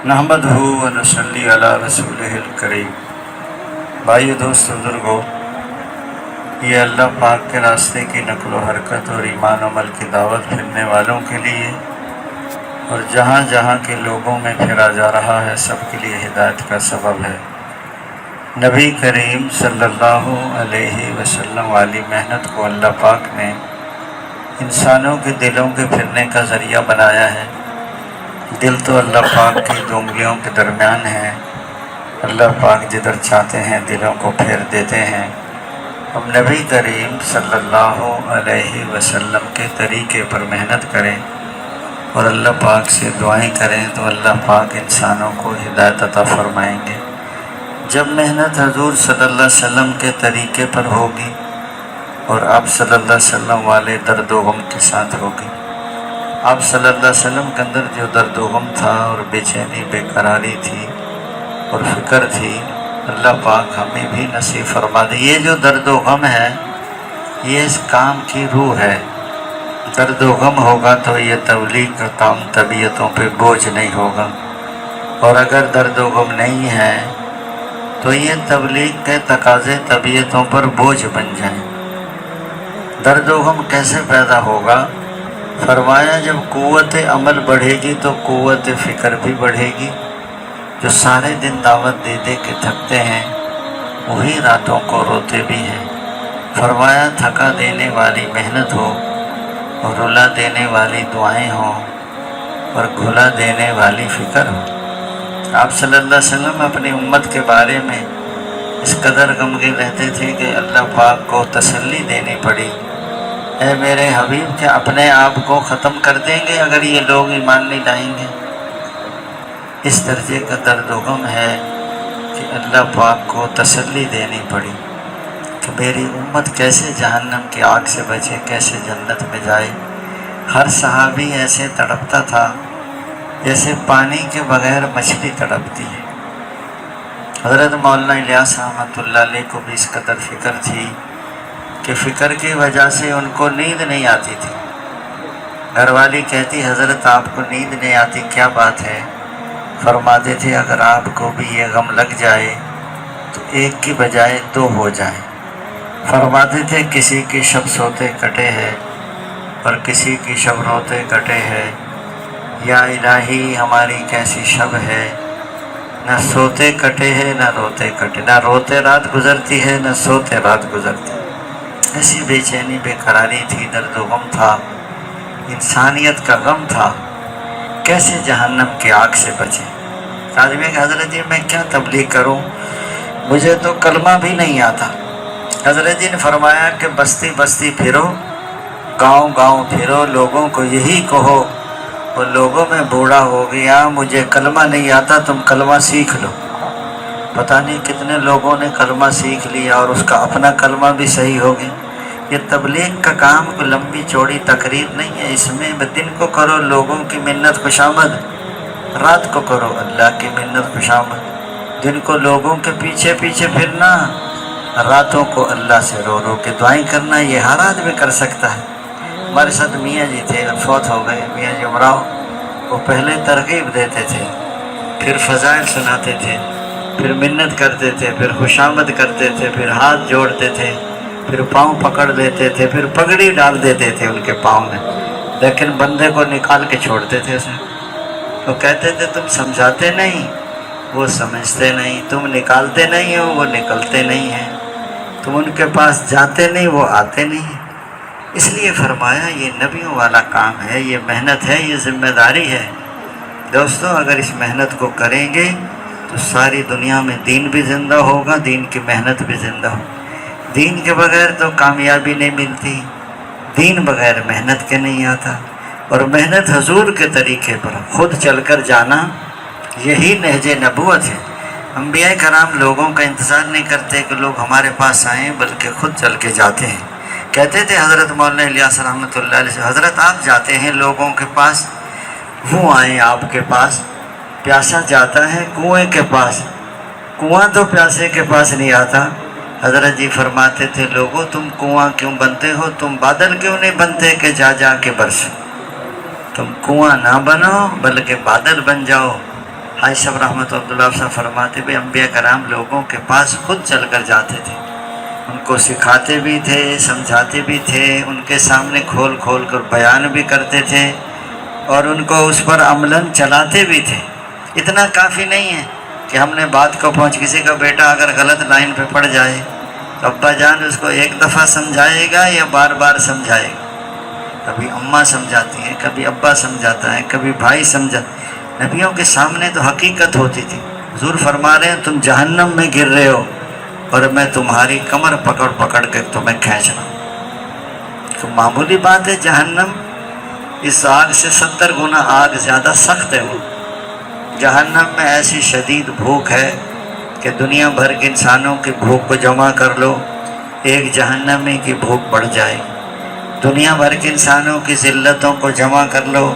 نحمدہ و نصلی علی رسولہ الکریم۔ بھائیو، دوست، بزرگو، یہ اللہ پاک کے راستے کی نقل و حرکت اور ایمان و عمل کی دعوت پھرنے والوں کے لیے اور جہاں جہاں کے لوگوں میں پھیرا جا رہا ہے، سب کے لیے ہدایت کا سبب ہے۔ نبی کریم صلی اللہ علیہ وسلم والی محنت کو اللہ پاک نے انسانوں کے دلوں کے پھرنے کا ذریعہ بنایا ہے۔ دل تو اللہ پاک کی دو انگلیوں کے درمیان ہے۔ اللہ پاک جدھر چاہتے ہیں دلوں کو پھیر دیتے ہیں۔ ہم نبی کریم صلی اللہ علیہ وسلم کے طریقے پر محنت کریں اور اللہ پاک سے دعائیں کریں تو اللہ پاک انسانوں کو ہدایت عطا فرمائیں گے۔ جب محنت حضور صلی اللہ علیہ وسلم کے طریقے پر ہوگی اور آپ صلی اللہ علیہ وسلم والے درد و غم کے ساتھ ہوگی، آپ صلی اللہ علیہ وسلم کے اندر جو درد و غم تھا اور بے چینی، بے قراری تھی اور فکر تھی، اللہ پاک ہمیں بھی نصیب فرما دے۔ یہ جو درد و غم ہے، یہ اس کام کی روح ہے۔ درد و غم ہوگا تو یہ تبلیغ کا کام طبیعتوں پہ بوجھ نہیں ہوگا، اور اگر درد و غم نہیں ہے تو یہ تبلیغ کے تقاضے طبیعتوں پر بوجھ بن جائیں۔ درد و غم کیسے پیدا ہوگا؟ فرمایا جب قوت عمل بڑھے گی تو قوت فکر بھی بڑھے گی۔ جو سارے دن دعوت دے دے کے تھکتے ہیں، وہی راتوں کو روتے بھی ہیں۔ فرمایا تھکا دینے والی محنت ہو اور رلا دینے والی دعائیں ہوں اور گھلا دینے والی فکر ہو۔ آپ صلی اللہ علیہ وسلم اپنی امت کے بارے میں اس قدر غمگین رہتے تھے کہ اللہ پاک کو تسلی دینی پڑی، اے میرے حبیب، کیا اپنے آپ کو ختم کر دیں گے اگر یہ لوگ ایمان نہیں لائیں گے؟ اس درجے کا درد و غم ہے کہ اللہ پاک کو تسلی دینی پڑی کہ میری امت کیسے جہنم کی آگ سے بچے، کیسے جنت میں جائے۔ ہر صحابی ایسے تڑپتا تھا جیسے پانی کے بغیر مچھلی تڑپتی ہے۔ حضرت مولانا الیاس رحمۃ اللہ علیہ کو بھی اس قدر فکر تھی کہ فکر کی وجہ سے ان کو نیند نہیں آتی تھی۔ گھر والی کہتی، حضرت آپ کو نیند نہیں آتی، کیا بات ہے؟ فرماتے تھے اگر آپ کو بھی یہ غم لگ جائے تو ایک کی بجائے دو ہو جائیں۔ فرماتے تھے کسی کی شب سوتے کٹے ہے اور کسی کی شب روتے کٹے ہے، یا الہی ہماری کیسی شب ہے، نہ سوتے کٹے ہے نہ روتے کٹے، نہ روتے رات گزرتی ہے نہ سوتے رات گزرتی۔ ایسی بے چینی، بے قراری تھی، درد و غم تھا، انسانیت کا غم تھا، کیسے جہنم کی آگ سے بچے۔ آدمی کہ حضرت جی میں کیا تبلیغ کروں، مجھے تو کلمہ بھی نہیں آتا۔ حضرت جی نے فرمایا کہ بستی بستی پھرو، گاؤں گاؤں پھرو، لوگوں کو یہی کہو، اور لوگوں میں بوڑھا ہو گیا، مجھے کلمہ نہیں آتا، تم کلمہ سیکھ لو۔ پتہ نہیں کتنے لوگوں نے کلمہ سیکھ لیا اور اس کا اپنا کلمہ بھی صحیح ہو گیا۔ یہ تبلیغ کا کام کوئی لمبی چوڑی تقریر نہیں ہے، اس میں دن کو کرو لوگوں کی منت خوشامد، رات کو کرو اللہ کی منت خوشامد۔ دن کو لوگوں کے پیچھے پیچھے پھرنا، راتوں کو اللہ سے رو رو کے دعائیں کرنا، یہ ہر آدمی کر سکتا ہے۔ ہمارے ساتھ میاں جی تھے، فوت ہو گئے، میاں جی امراؤ، وہ پہلے ترغیب دیتے تھے، پھر فضائل سناتے تھے، پھر منت کرتے تھے، پھر خوشامد کرتے تھے، پھر ہاتھ جوڑتے تھے، پھر پاؤں پکڑ لیتے تھے، پھر پگڑی ڈال دیتے تھے ان کے پاؤں میں، لیکن بندے کو نکال کے چھوڑتے تھے اسے۔ وہ کہتے تھے تم سمجھاتے نہیں، وہ سمجھتے نہیں، تم نکالتے نہیں ہو، وہ نکلتے نہیں ہیں، تم ان کے پاس جاتے نہیں، وہ آتے نہیں ہیں۔ اس لیے فرمایا یہ نبیوں والا کام ہے، یہ محنت ہے، یہ ذمہ داری ہے۔ دوستو اگر اس محنت کو کریں گے تو ساری دنیا میں دین بھی زندہ ہوگا، دین کی محنت بھی زندہ ہوگی۔ دین کے بغیر تو کامیابی نہیں ملتی، دین بغیر محنت کے نہیں آتا، اور محنت حضور کے طریقے پر خود چل کر جانا، یہی نہج نبوت ہے۔ انبیاء کرام لوگوں کا انتظار نہیں کرتے کہ لوگ ہمارے پاس آئیں، بلکہ خود چل کے جاتے ہیں۔ کہتے تھے حضرت مولانا الیاس رحمۃ اللہ علیہ سے، حضرت آپ جاتے ہیں لوگوں کے پاس، وہ آئیں آپ کے پاس۔ پیاسا جاتا ہے کنویں کے پاس، کنواں تو پیاسے کے پاس نہیں آتا۔ حضرت جی فرماتے تھے لوگوں تم کنواں کیوں بنتے ہو، تم بادل کیوں نہیں بنتے کہ جا جا کے برسو؟ تم کنواں نہ بنو بلکہ بادل بن جاؤ، حاج صاحب رحمۃ اللہ صاحب فرماتے بھی انبیاء کرام لوگوں کے پاس خود چل کر جاتے تھے، ان کو سکھاتے بھی تھے، سمجھاتے بھی تھے، ان کے سامنے کھول کھول کر بیان بھی کرتے تھے اور ان کو اس پر عملاً چلاتے بھی تھے۔ اتنا کافی نہیں ہے کہ ہم نے بات کو پہنچ، کسی کا بیٹا اگر غلط لائن پہ پڑ جائے تو ابا جان اس کو ایک دفعہ سمجھائے گا یا بار بار سمجھائے گا؟ کبھی اماں سمجھاتی ہیں، کبھی ابا سمجھاتا ہے، کبھی بھائی سمجھاتا۔ نبیوں کے سامنے تو حقیقت ہوتی تھی۔ حضور فرما رہے ہیں تم جہنم میں گر رہے ہو اور میں تمہاری کمر پکڑ پکڑ کے تمہیں کھینچ رہا ہوں۔ تو معمولی بات ہے، جہنم اس آگ سے 70 گنا آگ زیادہ سخت ہے۔ وہ جہنم میں ایسی شدید بھوک ہے کہ دنیا بھر کے انسانوں کی بھوک کو جمع کر لو، ایک جہنمی کی بھوک بڑھ جائے گی۔ دنیا بھر کے انسانوں کی ذلتوں کو جمع کر لو،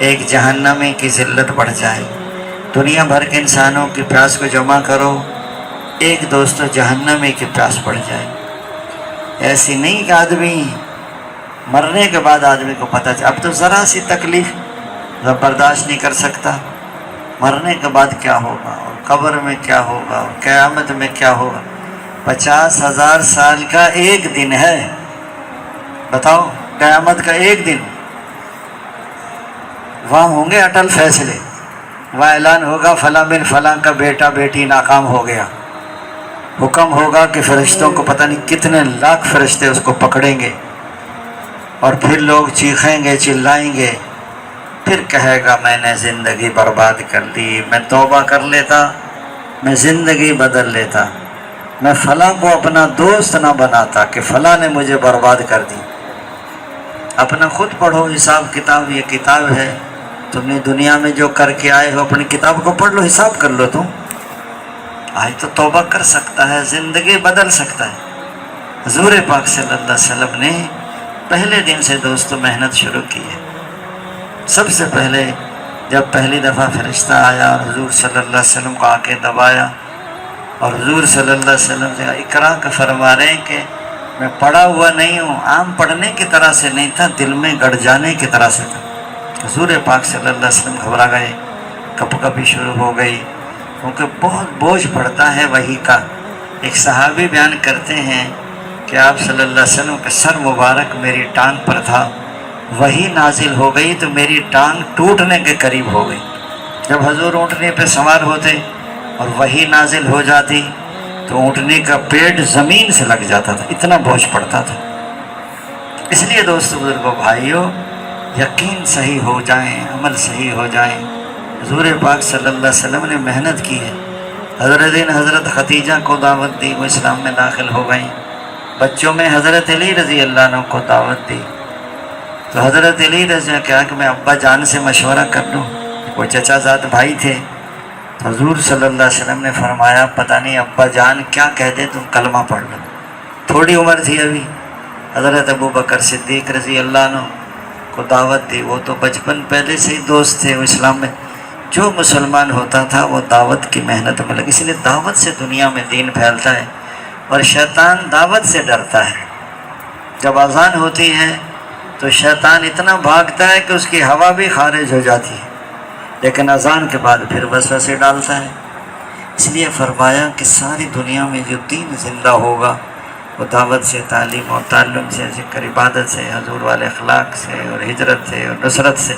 ایک جہنمی کی ذلت بڑھ جائے گی۔ دنیا بھر کے انسانوں کی پیاس کو جمع کرو، ایک دوستو جہنمی کی پیاس بڑھ جائے گی۔ ایسی نہیں کہ آدمی مرنے کے بعد آدمی کو پتہ چلے، اب تو ذرا سی تکلیف برداشت نہیں کر سکتا، مرنے کے بعد کیا ہوگا اور قبر میں کیا ہوگا اور قیامت میں کیا ہوگا۔ 50,000 سال کا ایک دن ہے، بتاؤ، قیامت کا ایک دن۔ وہاں ہوں گے اٹل فیصلے، وہاں اعلان ہوگا فلاں بن فلاں کا بیٹا بیٹی ناکام ہو گیا، حکم ہوگا کہ فرشتوں کو پتہ نہیں کتنے لاکھ فرشتے اس کو پکڑیں گے اور پھر لوگ چیخیں گے، چلائیں گے، پھر کہے گا میں نے زندگی برباد کر دی، میں توبہ کر لیتا، میں زندگی بدل لیتا، میں فلاں کو اپنا دوست نہ بناتا کہ فلاں نے مجھے برباد کر دی۔ اپنا خود پڑھو حساب کتاب، یہ کتاب ہے، تم نے دنیا میں جو کر کے آئے ہو اپنی کتاب کو پڑھ لو، حساب کر لو۔ تم آج تو توبہ کر سکتا ہے، زندگی بدل سکتا ہے۔ حضور پاک صلی اللہ علیہ وسلم نے پہلے دن سے دوستو محنت شروع کی ہے۔ سب سے پہلے جب پہلی دفعہ فرشتہ آیا اور حضور صلی اللہ علیہ وسلم کو آ کے دبایا اور حضور صلی اللہ علیہ وسلم سے اقرا کا فرما رہے ہیں کہ میں پڑھا ہوا نہیں ہوں، عام پڑھنے کی طرح سے نہیں تھا، دل میں گڑ جانے کی طرح سے تھا۔ حضور پاک صلی اللہ علیہ وسلم گھبرا گئے، کپ کپی شروع ہو گئی، کیونکہ بہت بوجھ پڑتا ہے وحی کا۔ ایک صحابی بیان کرتے ہیں کہ آپ صلی اللہ علیہ وسلم کا سر مبارک میری ٹانگ پر تھا، وحی نازل ہو گئی تو میری ٹانگ ٹوٹنے کے قریب ہو گئی۔ جب حضور اونٹنے پہ سوار ہوتے اور وحی نازل ہو جاتی تو اونٹنے کا پیٹ زمین سے لگ جاتا تھا، اتنا بوجھ پڑتا تھا۔ اس لیے دوستو بزرگوں بھائیوں، یقین صحیح ہو جائیں، عمل صحیح ہو جائیں۔ حضور پاک صلی اللہ علیہ وسلم نے محنت کی ہے۔ حضرت خدیجہ کو دعوت دی، وہ اسلام میں داخل ہو گئیں۔ بچوں میں حضرت علی رضی اللہ عنہ کو دعوت دی تو حضرت علی رضی اللہ عنہ کہا کہ میں ابا جان سے مشورہ کر لوں، وہ چچا زاد بھائی تھے۔ تو حضور صلی اللہ علیہ وسلم نے فرمایا پتہ نہیں ابا جان کیا کہتے، تم کلمہ پڑھ لو۔ تھوڑی عمر تھی ابھی۔ حضرت ابو بکر صدیق رضی اللہ عنہ کو دعوت دی، وہ تو بچپن پہلے سے ہی دوست تھے، وہ اسلام میں جو مسلمان ہوتا تھا وہ دعوت کی محنت میں لگا۔ اس لیے دعوت سے دنیا میں دین پھیلتا ہے اور شیطان دعوت سے ڈرتا ہے۔ جب اذان ہوتی ہے تو شیطان اتنا بھاگتا ہے کہ اس کی ہوا بھی خارج ہو جاتی ہے، لیکن اذان کے بعد پھر وسوسے ڈالتا ہے۔ اس لیے فرمایا کہ ساری دنیا میں جو دین زندہ ہوگا وہ دعوت سے، تعلیم اور تعلم سے، ذکر عبادت سے، حضور والے اخلاق سے اور ہجرت سے اور نصرت سے۔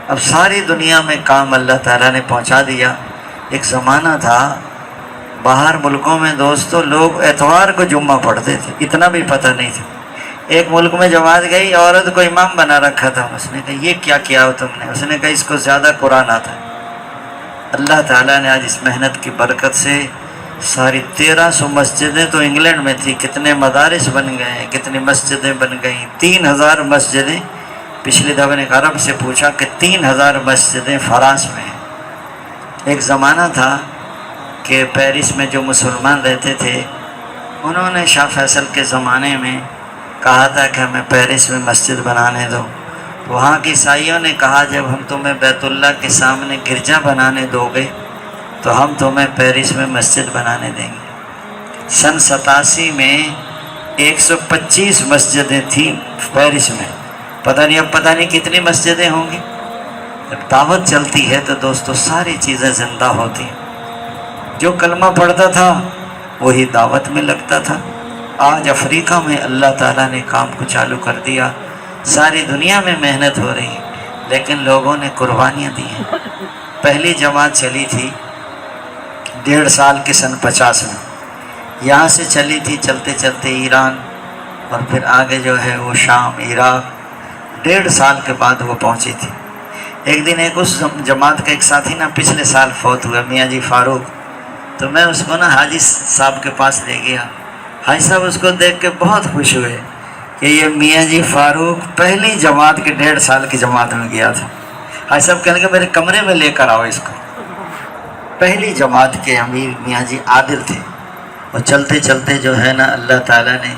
اب ساری دنیا میں کام اللہ تعالیٰ نے پہنچا دیا۔ ایک زمانہ تھا باہر ملکوں میں دوستو لوگ اتوار کو جمعہ پڑھتے تھے، اتنا بھی پتہ نہیں تھا۔ ایک ملک میں جماعت گئی، عورت کو امام بنا رکھا تھا، اس نے کہا یہ کیا کیا ہو تم نے؟ اس نے کہا اس کو زیادہ قرآن آتا ہے۔ اللہ تعالیٰ نے آج اس محنت کی برکت سے ساری 1300 مسجدیں تو انگلینڈ میں تھی، کتنے مدارس بن گئے ہیں، کتنی مسجدیں بن گئیں، 3000 مسجدیں۔ پچھلی دفعہ نے عرب سے پوچھا کہ 3000 مسجدیں فرانس میں ہیں۔ ایک زمانہ تھا کہ پیرس میں جو مسلمان رہتے تھے انہوں نے شاہ فیصل کے زمانے میں کہا تھا کہ ہمیں پیرس میں مسجد بنانے دو۔ وہاں کے عیسائیوں نے کہا جب ہم تمہیں بیت اللہ کے سامنے گرجا بنانے دو گے تو ہم تمہیں پیرس میں مسجد بنانے دیں گے۔ سن 87 میں 125 مسجدیں تھیں پیرس میں، پتہ نہیں اب پتہ نہیں کتنی مسجدیں ہوں گی۔ جب دعوت چلتی ہے تو دوستو ساری چیزیں زندہ ہوتی ہیں۔ جو کلمہ پڑھتا تھا وہی دعوت میں لگتا تھا۔ آج افریقہ میں اللہ تعالیٰ نے کام کو چالو کر دیا، ساری دنیا میں محنت ہو رہی ہے، لیکن لوگوں نے قربانیاں دی ہیں۔ پہلی جماعت چلی تھی 1.5 سال کے سن 50 میں، یہاں سے چلی تھی، چلتے چلتے ایران، اور پھر آگے جو ہے وہ شام، عراق۔ 1.5 سال کے بعد وہ پہنچی تھی۔ ایک دن ایک اس جماعت کا ایک ساتھی نا پچھلے سال فوت ہوا، میاں جی فاروق، تو میں اس کو نا حاجی صاحب کے پاس لے گیا۔ حاجی صاحب اس کو دیکھ کے بہت خوش ہوئے کہ یہ میاں جی فاروق پہلی جماعت کے 1.5 سال کی جماعت میں گیا تھا۔ حاجی صاحب کہنے لگے میرے کمرے میں لے کر آؤ اس کو۔ پہلی جماعت کے امیر میاں جی عادل تھے، اور چلتے چلتے جو ہے نا اللہ تعالیٰ نے،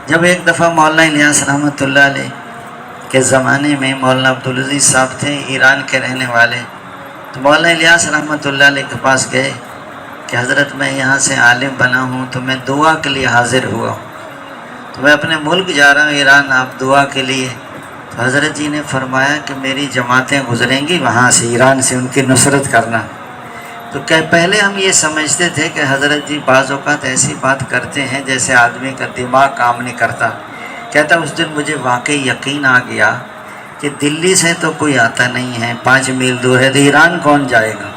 جب ایک دفعہ مولانا الیاس رحمۃ اللہ علیہ کے زمانے میں مولانا عبدالعزیز صاحب تھے ایران کے رہنے والے، تو مولانا الیاس رحمۃ اللہ علیہ کے پاس گئے کہ حضرت میں یہاں سے عالم بنا ہوں تو میں دعا کے لیے حاضر ہوا ہوں، تو میں اپنے ملک جا رہا ہوں ایران، آپ دعا کے لیے۔ تو حضرت جی نے فرمایا کہ میری جماعتیں گزریں گی وہاں سے، ایران سے، ان کی نصرت کرنا۔ تو کہ پہلے ہم یہ سمجھتے تھے کہ حضرت جی بعض اوقات ایسی بات کرتے ہیں جیسے آدمی کا دماغ کام نہیں کرتا۔ کہتا اس دن مجھے واقعی یقین آ گیا کہ دلی سے تو کوئی آتا نہیں ہے، 5 میل دور ہے، تو ایران کون جائے گا؟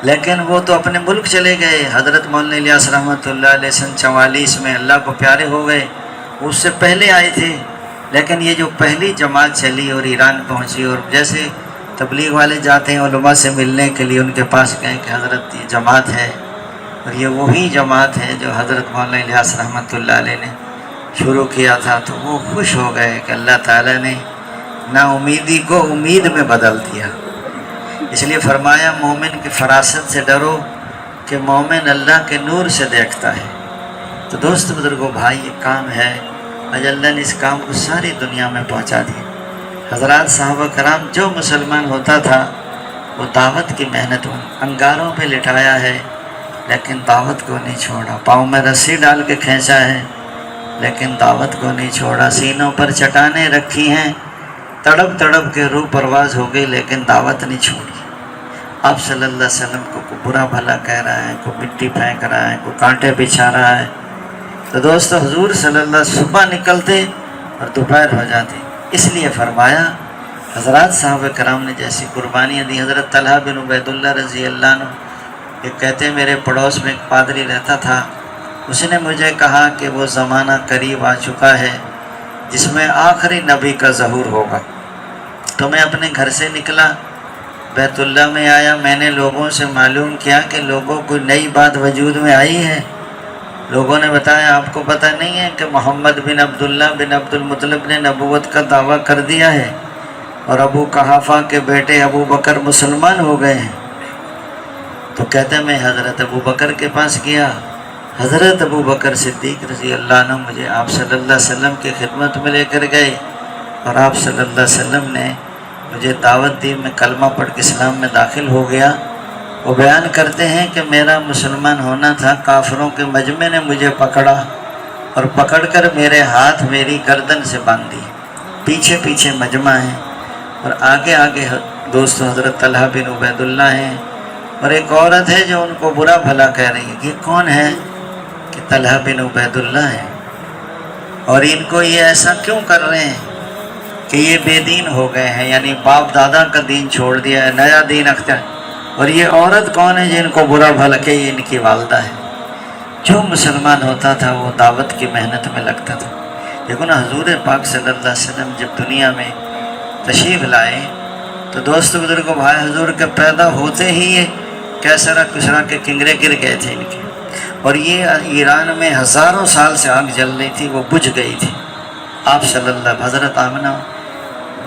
لیکن وہ تو اپنے ملک چلے گئے۔ حضرت مولانا الیاس رحمۃ اللہ علیہ سن 44 میں اللہ کو پیارے ہو گئے، اس سے پہلے آئے تھے، لیکن یہ جو پہلی جماعت چلی اور ایران پہنچی، اور جیسے تبلیغ والے جاتے ہیں علماء سے ملنے کے لیے، ان کے پاس گئے کہ حضرت یہ جماعت ہے، اور یہ وہی جماعت ہے جو حضرت مولانا الیاس رحمۃ اللہ علیہ نے شروع کیا تھا، تو وہ خوش ہو گئے کہ اللہ تعالیٰ نے نا امیدی کو امید میں بدل دیا۔ اس لیے فرمایا مومن کی فراست سے ڈرو کہ مومن اللہ کے نور سے دیکھتا ہے۔ تو دوست بزرگوں بھائی، یہ کام ہے، آج اللہ نے اس کام کو ساری دنیا میں پہنچا دیا۔ حضرات صحابہ کرام، جو مسلمان ہوتا تھا وہ دعوت کی محنت انگاروں پہ لٹایا ہے، لیکن دعوت کو نہیں چھوڑا۔ پاؤں میں رسی ڈال کے کھینچا ہے، لیکن دعوت کو نہیں چھوڑا۔ سینوں پر چٹانیں رکھی ہیں، تڑپ تڑپ کے روح پرواز ہو گئی، لیکن دعوت نہیں چھوڑی۔ آپ صلی اللہ علیہ وسلم کو کوئی برا بھلا کہہ رہا ہے، کوئی مٹی پھینک رہا ہے، کوئی کانٹے بچھا رہا ہے، تو دوستو حضور صلی اللہ علیہ وسلم صبح نکلتے اور دوپہر ہو جاتی۔ اس لیے فرمایا حضرات صحابہ کرام نے جیسی قربانیاں دی۔ حضرت طلحہ بن عبید اللہ رضی اللہ عنہ یہ کہتے میرے پڑوس میں ایک پادری رہتا تھا، اس نے مجھے کہا کہ وہ زمانہ قریب آ چکا ہے جس میں آخری نبی کا ظہور ہوگا۔ تو میں اپنے گھر سے نکلا، بیت اللہ میں آیا، میں نے لوگوں سے معلوم کیا کہ لوگوں کو نئی بات وجود میں آئی ہے۔ لوگوں نے بتایا آپ کو پتہ نہیں ہے کہ محمد بن عبداللہ بن عبد المطلب نے نبوت کا دعویٰ کر دیا ہے، اور ابو قحافہ کے بیٹے ابو بکر مسلمان ہو گئے ہیں۔ تو کہتے ہیں میں حضرت ابو بکر کے پاس گیا، حضرت ابو بکر صدیق رضی اللہ عنہ مجھے آپ صلی اللہ علیہ وسلم کی خدمت میں لے کر گئے، اور آپ صلی اللہ علیہ وسلم نے مجھے دعوت دی، میں کلمہ پڑھ کے اسلام میں داخل ہو گیا۔ وہ بیان کرتے ہیں کہ میرا مسلمان ہونا تھا، کافروں کے مجمع نے مجھے پکڑا اور پکڑ کر میرے ہاتھ میری گردن سے باندھ دی، پیچھے پیچھے مجمع ہے، اور آگے آگے دوستو حضرت طلحہ بن عبید اللہ ہیں، اور ایک عورت ہے جو ان کو برا بھلا کہہ رہی ہے۔ یہ کون ہے؟ کہ طلحہ بن عبید اللہ ہے، اور ان کو یہ ایسا کیوں کر رہے ہیں کہ یہ بے دین ہو گئے ہیں، یعنی باپ دادا کا دین چھوڑ دیا ہے، نیا دین اختیار۔ اور یہ عورت کون ہے جن کو برا بھلا کہ یہ ان کی والدہ ہے۔ جو مسلمان ہوتا تھا وہ دعوت کی محنت میں لگتا تھا۔ دیکھو نا حضور پاک صلی اللہ علیہ وسلم جب دنیا میں تشریف لائے تو دوست بزرگوں بھائی، حضور کے پیدا ہوتے ہی یہ کیسرا کسرا کے کنگرے گر گئے تھے ان کے، اور یہ ایران میں ہزاروں سال سے آگ جل رہی تھی، وہ بجھ گئی تھی۔ آپ صلی اللہ علیہ حضرت آمنہ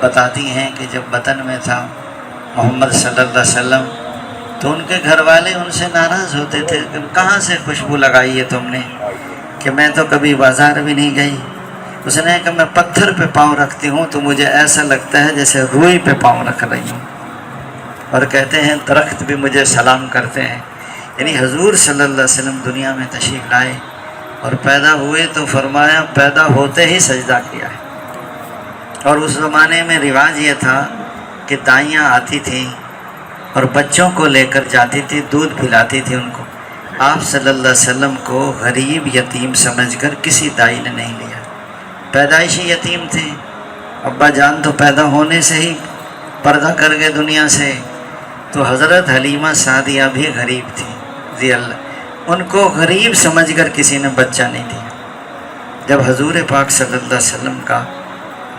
بتاتی ہیں کہ جب وطن میں تھا محمد صلی اللہ علیہ وسلم تو ان کے گھر والے ان سے ناراض ہوتے تھے کہ کہاں سے خوشبو لگائی ہے تم نے، کہ میں تو کبھی بازار بھی نہیں گئی۔ اس نے کہ میں پتھر پہ پاؤں رکھتی ہوں تو مجھے ایسا لگتا ہے جیسے روئی پہ پاؤں رکھ رہی ہوں، اور کہتے ہیں درخت بھی مجھے سلام کرتے ہیں۔ یعنی حضور صلی اللہ علیہ وسلم دنیا میں تشریف لائے اور پیدا ہوئے تو فرمایا پیدا ہوتے ہی سجدہ کیا ہے۔ اور اس زمانے میں رواج یہ تھا کہ دائیاں آتی تھیں اور بچوں کو لے کر جاتی تھی، دودھ پلاتی تھی ان کو۔ آپ صلی اللہ علیہ وسلم کو غریب یتیم سمجھ کر کسی دائی نے نہیں لیا، پیدائشی یتیم تھے، ابا جان تو پیدا ہونے سے ہی پردہ کر گئے دنیا سے، تو حضرت حلیمہ سعدیہ بھی غریب تھی رضی اللہ، ان کو غریب سمجھ کر کسی نے بچہ نہیں دیا۔ جب حضور پاک صلی اللہ علیہ وسلم کا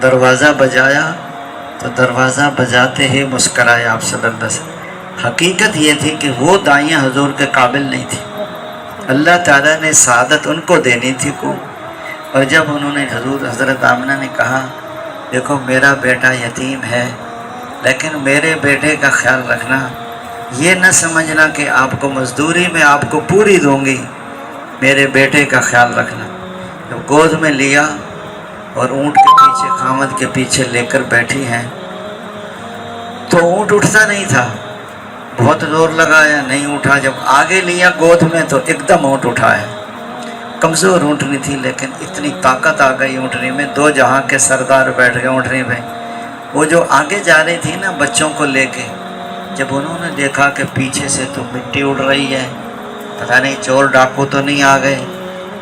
دروازہ بجایا تو دروازہ بجاتے ہی مسکرائے آپ صلی اللہ علیہ وسلم۔ حقیقت یہ تھی کہ وہ دائیاں حضور کے قابل نہیں تھی، اللہ تعالیٰ نے سعادت ان کو دینی تھی کو۔ اور جب انہوں نے حضرت آمنہ نے کہا دیکھو میرا بیٹا یتیم ہے، لیکن میرے بیٹے کا خیال رکھنا، یہ نہ سمجھنا کہ آپ کو مزدوری میں آپ کو پوری دوں گی، میرے بیٹے کا خیال رکھنا۔ جب گود میں لیا اور اونٹ کے پیچھے خامد کے پیچھے لے کر بیٹھی ہیں تو اونٹ اٹھتا نہیں تھا، بہت زور لگایا نہیں اٹھا، جب آگے لیا گود میں تو ایک دم اونٹ اٹھا ہے۔ کمزور اونٹنی تھی لیکن اتنی طاقت آ گئی اونٹنی میں، دو جہاں کے سردار بیٹھ گئے اونٹنی پہ۔ وہ جو آگے جا رہی تھی نا بچوں کو لے کے، جب انہوں نے دیکھا کہ پیچھے سے تو مٹی اڑ رہی ہے، پتہ نہیں چور ڈاکو تو نہیں آ گئے،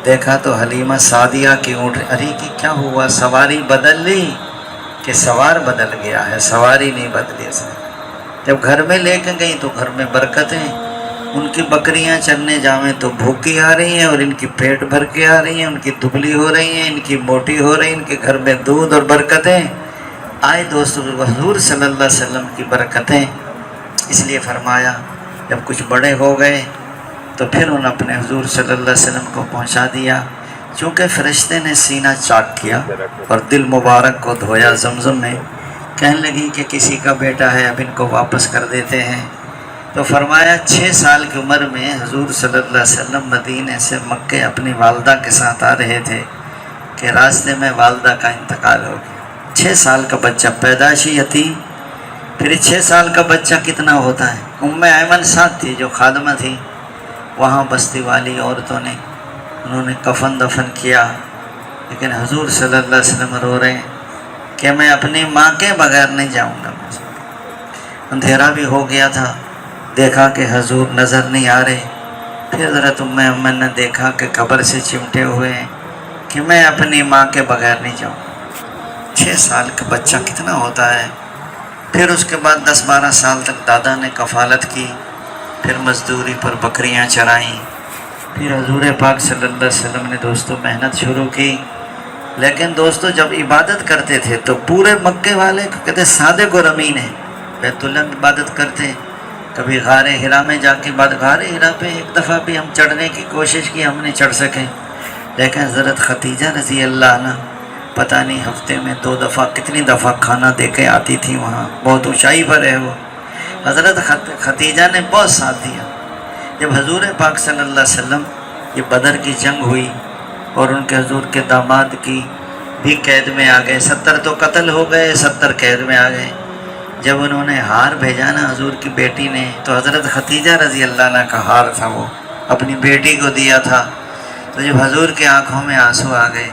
دیکھا تو حلیمہ سعدیہ کی اونٹنی، ارے کہ کیا ہوا، سواری بدل لی کہ سوار بدل گیا ہے، سواری نہیں بدلی اس نے۔ جب گھر میں لے کے گئی تو گھر میں برکتیں، ان کی بکریاں چرنے جاویں تو بھوکی آ رہی ہیں اور ان کی پیٹ بھر کے آ رہی ہیں، ان کی دبلی ہو رہی ہیں، ان کی موٹی ہو رہی ہیں، ان کے گھر میں دودھ اور برکتیں آئے۔ دوستو حضور صلی اللہ علیہ وسلم کی برکتیں، اس لیے فرمایا جب کچھ بڑے ہو گئے تو پھر انہوں نے اپنے حضور صلی اللہ علیہ وسلم کو پہنچا دیا، چونکہ فرشتے نے سینہ چاک کیا اور دل مبارک کو دھویا زمزم میں، کہنے لگی کہ کسی کا بیٹا ہے اب ان کو واپس کر دیتے ہیں۔ تو فرمایا 6 سال کی عمر میں حضور صلی اللہ علیہ وسلم مدینے سے مکے اپنی والدہ کے ساتھ آ رہے تھے کہ راستے میں والدہ کا انتقال ہو گیا۔ 6 سال کا بچہ پیدائشی یتیم، پھر 6 سال کا بچہ کتنا ہوتا ہے۔ ام ایمن ساتھ تھی جو خادمہ تھی، وہاں بستی والی عورتوں نے انہوں نے کفن دفن کیا، لیکن حضور صلی اللہ علیہ وسلم رو رہے ہیں کہ میں اپنی ماں کے بغیر نہیں جاؤں گا۔ اندھیرا بھی ہو گیا تھا، دیکھا کہ حضور نظر نہیں آ رہے، پھر حضرت ام ایمن نے دیکھا کہ قبر سے چمٹے ہوئے ہیں کہ میں اپنی ماں کے بغیر نہیں جاؤں۔ 6 سال کا بچہ کتنا ہوتا ہے۔ پھر اس کے بعد 10-12 سال تک دادا نے کفالت کی، پھر مزدوری پر بکریاں چرائیں، پھر حضور پاک صلی اللہ علیہ وسلم نے دوستو محنت شروع کی۔ لیکن دوستو جب عبادت کرتے تھے تو پورے مکے والے کہتے صادق اور امین ہیں، بیت اللہ میں عبادت کرتے، کبھی غار ہرا میں جا کے غار ہرا پہ ایک دفعہ بھی ہم چڑھنے کی کوشش کی، ہم نہیں چڑھ سکے، لیکن حضرت ختیجہ رضی اللہ عنہ پتہ نہیں ہفتے میں 2 دفعہ کتنی دفعہ کھانا دے کے آتی تھی، وہاں بہت اونچائی پر ہے وہ۔ حضرت ختیجہ نے بہت ساتھ دیا۔ جب حضور پاک صلی اللہ علیہ وسلم یہ بدر کی جنگ ہوئی اور ان کے حضور کے داماد کی بھی قید میں آ گئے، 70 تو قتل ہو گئے، 70 قید میں آ گئے۔ جب انہوں نے ہار بھیجا نا حضور کی بیٹی نے، تو حضرت ختیجہ رضی اللہ عنہ کا ہار تھا، وہ اپنی بیٹی کو دیا تھا۔ تو جب حضور کے آنکھوں میں آنسو آ گئے،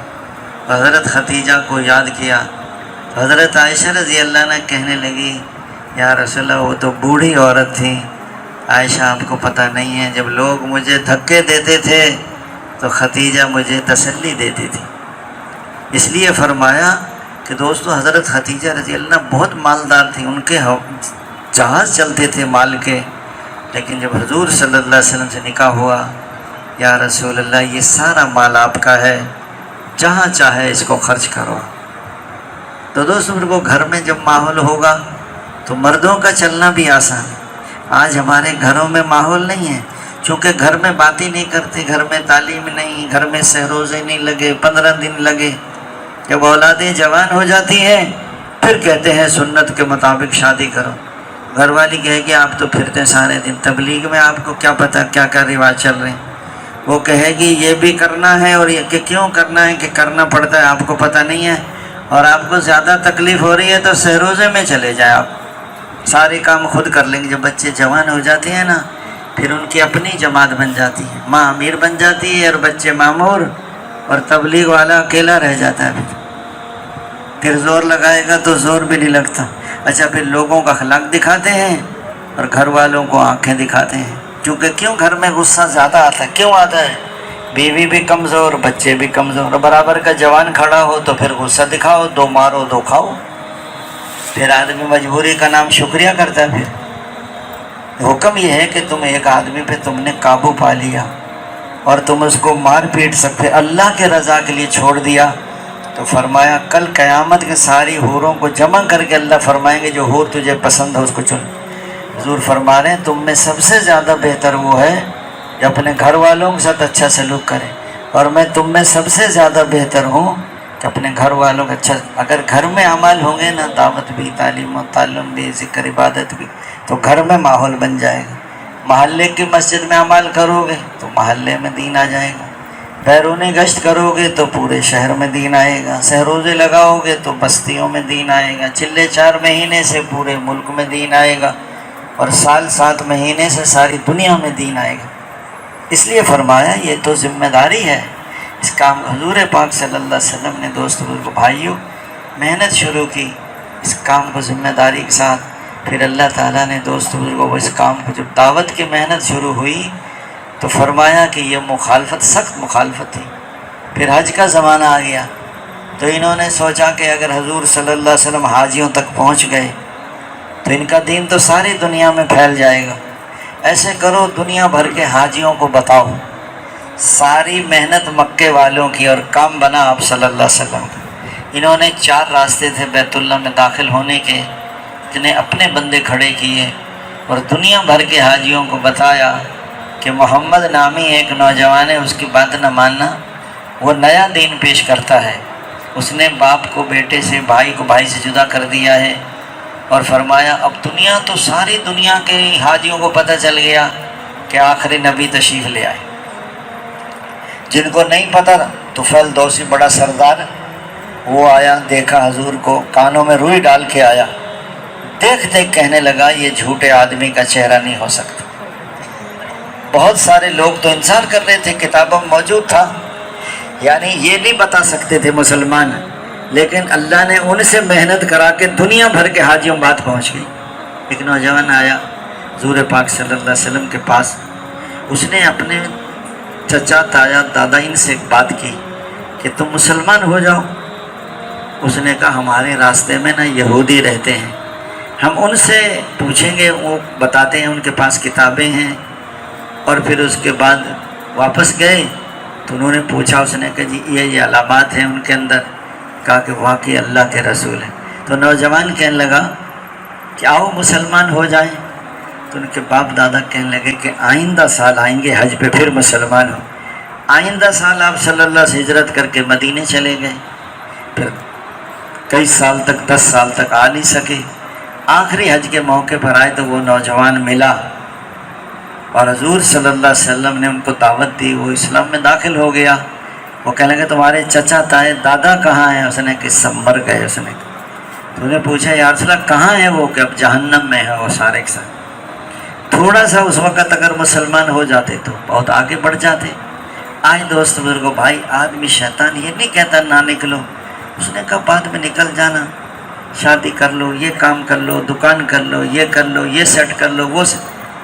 حضرت ختیجہ کو یاد کیا، تو حضرت عائشہ رضی اللہ عنہ کہنے لگی یا رسول اللہ وہ تو بوڑھی عورت تھی، عائشہ آپ کو پتہ نہیں ہے جب لوگ مجھے دھکے دیتے تھے تو ختیجہ مجھے تسلی دیتی تھی۔ اس لیے فرمایا کہ دوستو حضرت ختیجہ رضی اللہ عنہ بہت مالدار تھی، ان کے جہاز چلتے تھے مال کے، لیکن جب حضور صلی اللہ علیہ وسلم سے نکاح ہوا، یا رسول اللہ یہ سارا مال آپ کا ہے، جہاں چاہے اس کو خرچ کرو۔ تو دوستو پھر وہ گھر میں جب ماحول ہوگا تو مردوں کا چلنا بھی آسان ہے۔ آج ہمارے گھروں میں ماحول نہیں ہے، چونکہ گھر میں باتیں نہیں کرتے، گھر میں تعلیم نہیں، گھر میں سہروزے نہیں لگے، 15 دن لگے۔ جب اولادیں جوان ہو جاتی ہیں پھر کہتے ہیں سنت کے مطابق شادی کرو۔ گھر والی کہے گی آپ تو پھرتے سارے دن تبلیغ میں، آپ کو کیا پتہ کیا کیا رواج چل رہے ہیں۔ وہ کہے گی یہ بھی کرنا ہے، اور یہ کہ کیوں کرنا ہے، کہ کرنا پڑتا ہے، آپ کو پتہ نہیں ہے، اور آپ کو زیادہ تکلیف ہو رہی ہے تو سہروزے میں چلے جائیں، آپ سارے کام خود کر لیں گے۔ جب بچے جوان ہو جاتے ہیں نا پھر ان کی اپنی جماعت بن جاتی ہے، ماں امیر بن جاتی ہے اور بچے مامور، اور تبلیغ والا اکیلا رہ جاتا ہے۔ پھر زور لگائے گا تو زور بھی نہیں لگتا۔ اچھا پھر لوگوں کا اخلاق دکھاتے ہیں اور گھر والوں کو آنکھیں دکھاتے ہیں. کیونکہ کیوں گھر میں غصہ زیادہ آتا ہے؟ کیوں آتا ہے؟ بیوی بھی کمزور، بچے بھی کمزور، برابر کا جوان کھڑا ہو تو پھر غصہ دکھاؤ، دو مارو دو کھاؤ. پھر آدمی مجبوری کا نام شکریہ کرتا ہے. پھر حکم یہ ہے کہ تم ایک آدمی پہ تم نے قابو پا لیا اور تم اس کو مار پیٹ سکتے، اللہ کے رضا کے لیے چھوڑ دیا، تو فرمایا کل قیامت کے ساری حوروں کو جمع کر کے اللہ فرمائیں گے جو حور تجھے پسند ہو اس کو چن. حضور فرما رہے ہیں تم میں سب سے زیادہ بہتر وہ ہے جو اپنے گھر والوں کے ساتھ اچھا سلوک کرے، اور میں تم میں سب سے زیادہ بہتر ہوں کہ اپنے گھر والوں کا اچھا. اگر گھر میں اعمال ہوں گے نا، دعوت بھی، تعلیم و تعلم بھی، ذکر عبادت بھی، تو گھر میں ماحول بن جائے گا. محلے کی مسجد میں اعمال کرو گے تو محلے میں دین آ جائے گا. بیرونی گشت کرو گے تو پورے شہر میں دین آئے گا. سہروزے لگاؤ گے تو بستیوں میں دین آئے گا. چلے 4 مہینے سے پورے ملک میں دین آئے گا، اور سال 7 مہینے سے ساری دنیا میں دین آئے گا. اس لیے فرمایا یہ تو ذمہ داری ہے. اس کام حضور پاک صلی اللہ علیہ وسلم نے دوست بزرگوں بھائیوں محنت شروع کی اس کام کو ذمہ داری کے ساتھ. پھر اللہ تعالیٰ نے دوست بزرگوں اس کام کو جب دعوت کی محنت شروع ہوئی تو فرمایا کہ یہ مخالفت، سخت مخالفت تھی. پھر حج کا زمانہ آ گیا تو انہوں نے سوچا کہ اگر حضور صلی اللہ علیہ وسلم حاجیوں تک پہنچ گئے تو ان کا دین تو ساری دنیا میں پھیل جائے گا. ایسے کرو دنیا بھر کے حاجیوں کو بتاؤ. ساری محنت مکے والوں کی اور کام بنا آپ صلی اللہ علیہ وسلم کا. انہوں نے 4 راستے تھے بیت اللہ میں داخل ہونے کے، جنہیں اپنے بندے کھڑے کیے اور دنیا بھر کے حاجیوں کو بتایا کہ محمد نامی ایک نوجوان ہے، اس کی بات نہ ماننا، وہ نیا دین پیش کرتا ہے. اس نے باپ کو بیٹے سے، بھائی کو بھائی سے جدا کر دیا ہے. اور فرمایا اب دنیا تو ساری دنیا کے حاجیوں کو پتہ چل گیا کہ آخری نبی تشریف لے آئے. جن کو نہیں پتہ طفیل دوسی بڑا سردار وہ آیا، دیکھا حضور کو، کانوں میں روئی ڈال کے آیا. دیکھ دیکھ کہنے لگا یہ جھوٹے آدمی کا چہرہ نہیں ہو سکتا. بہت سارے لوگ تو انتظار کر رہے تھے، کتابوں میں موجود تھا، یعنی یہ نہیں بتا سکتے تھے مسلمان، لیکن اللہ نے ان سے محنت کرا کے دنیا بھر کے حاجیوں بات پہنچ گئی. ایک نوجوان آیا حضور پاک صلی اللہ علیہ وسلم کے پاس. اس نے اپنے چچا، تایا، دادا ان سے ایک بات کی کہ تم مسلمان ہو جاؤ. اس نے کہا ہمارے راستے میں نا یہودی رہتے ہیں، ہم ان سے پوچھیں گے، وہ بتاتے ہیں ان کے پاس کتابیں ہیں. اور پھر اس کے بعد واپس گئے تو انہوں نے پوچھا، اس نے کہا جی یہ علامات ہیں ان کے اندر. کہا کہ واقعی اللہ کے رسول ہیں. تو نوجوان کہنے لگا کہ آؤ مسلمان ہو جائیں. تو ان کے باپ دادا کہنے لگے کہ آئندہ سال آئیں گے حج پہ پھر مسلمان ہو. آئندہ سال آپ صلی اللہ سے ہجرت کر کے مدینے چلے گئے. پھر کئی سال تک، 10 سال تک آ نہیں سکے. آخری حج کے موقع پر آئے تو وہ نوجوان ملا اور حضور صلی اللہ علیہ وسلم نے ان کو دعوت دی. وہ اسلام میں داخل ہو گیا. وہ کہنے لگے تمہارے چچا، تائے، دادا کہاں ہیں؟ اس نے کہ سب مر گئے. اس نے تو انہیں پوچھا یا رسول اللہ کہاں ہیں وہ؟ کہ اب جہنم میں ہے وہ سارے کے ساتھ. تھوڑا سا اس وقت اگر مسلمان ہو جاتے تو بہت آگے بڑھ جاتے. آج دوست بزرگوں بھائی، آدمی شیطان یہ نہیں کہتا نہ نکلو. اس نے کہا بعد میں نکل جانا، شادی کر لو، یہ کام کر لو، دکان کر لو، یہ کر لو، یہ سیٹ کر لو. وہ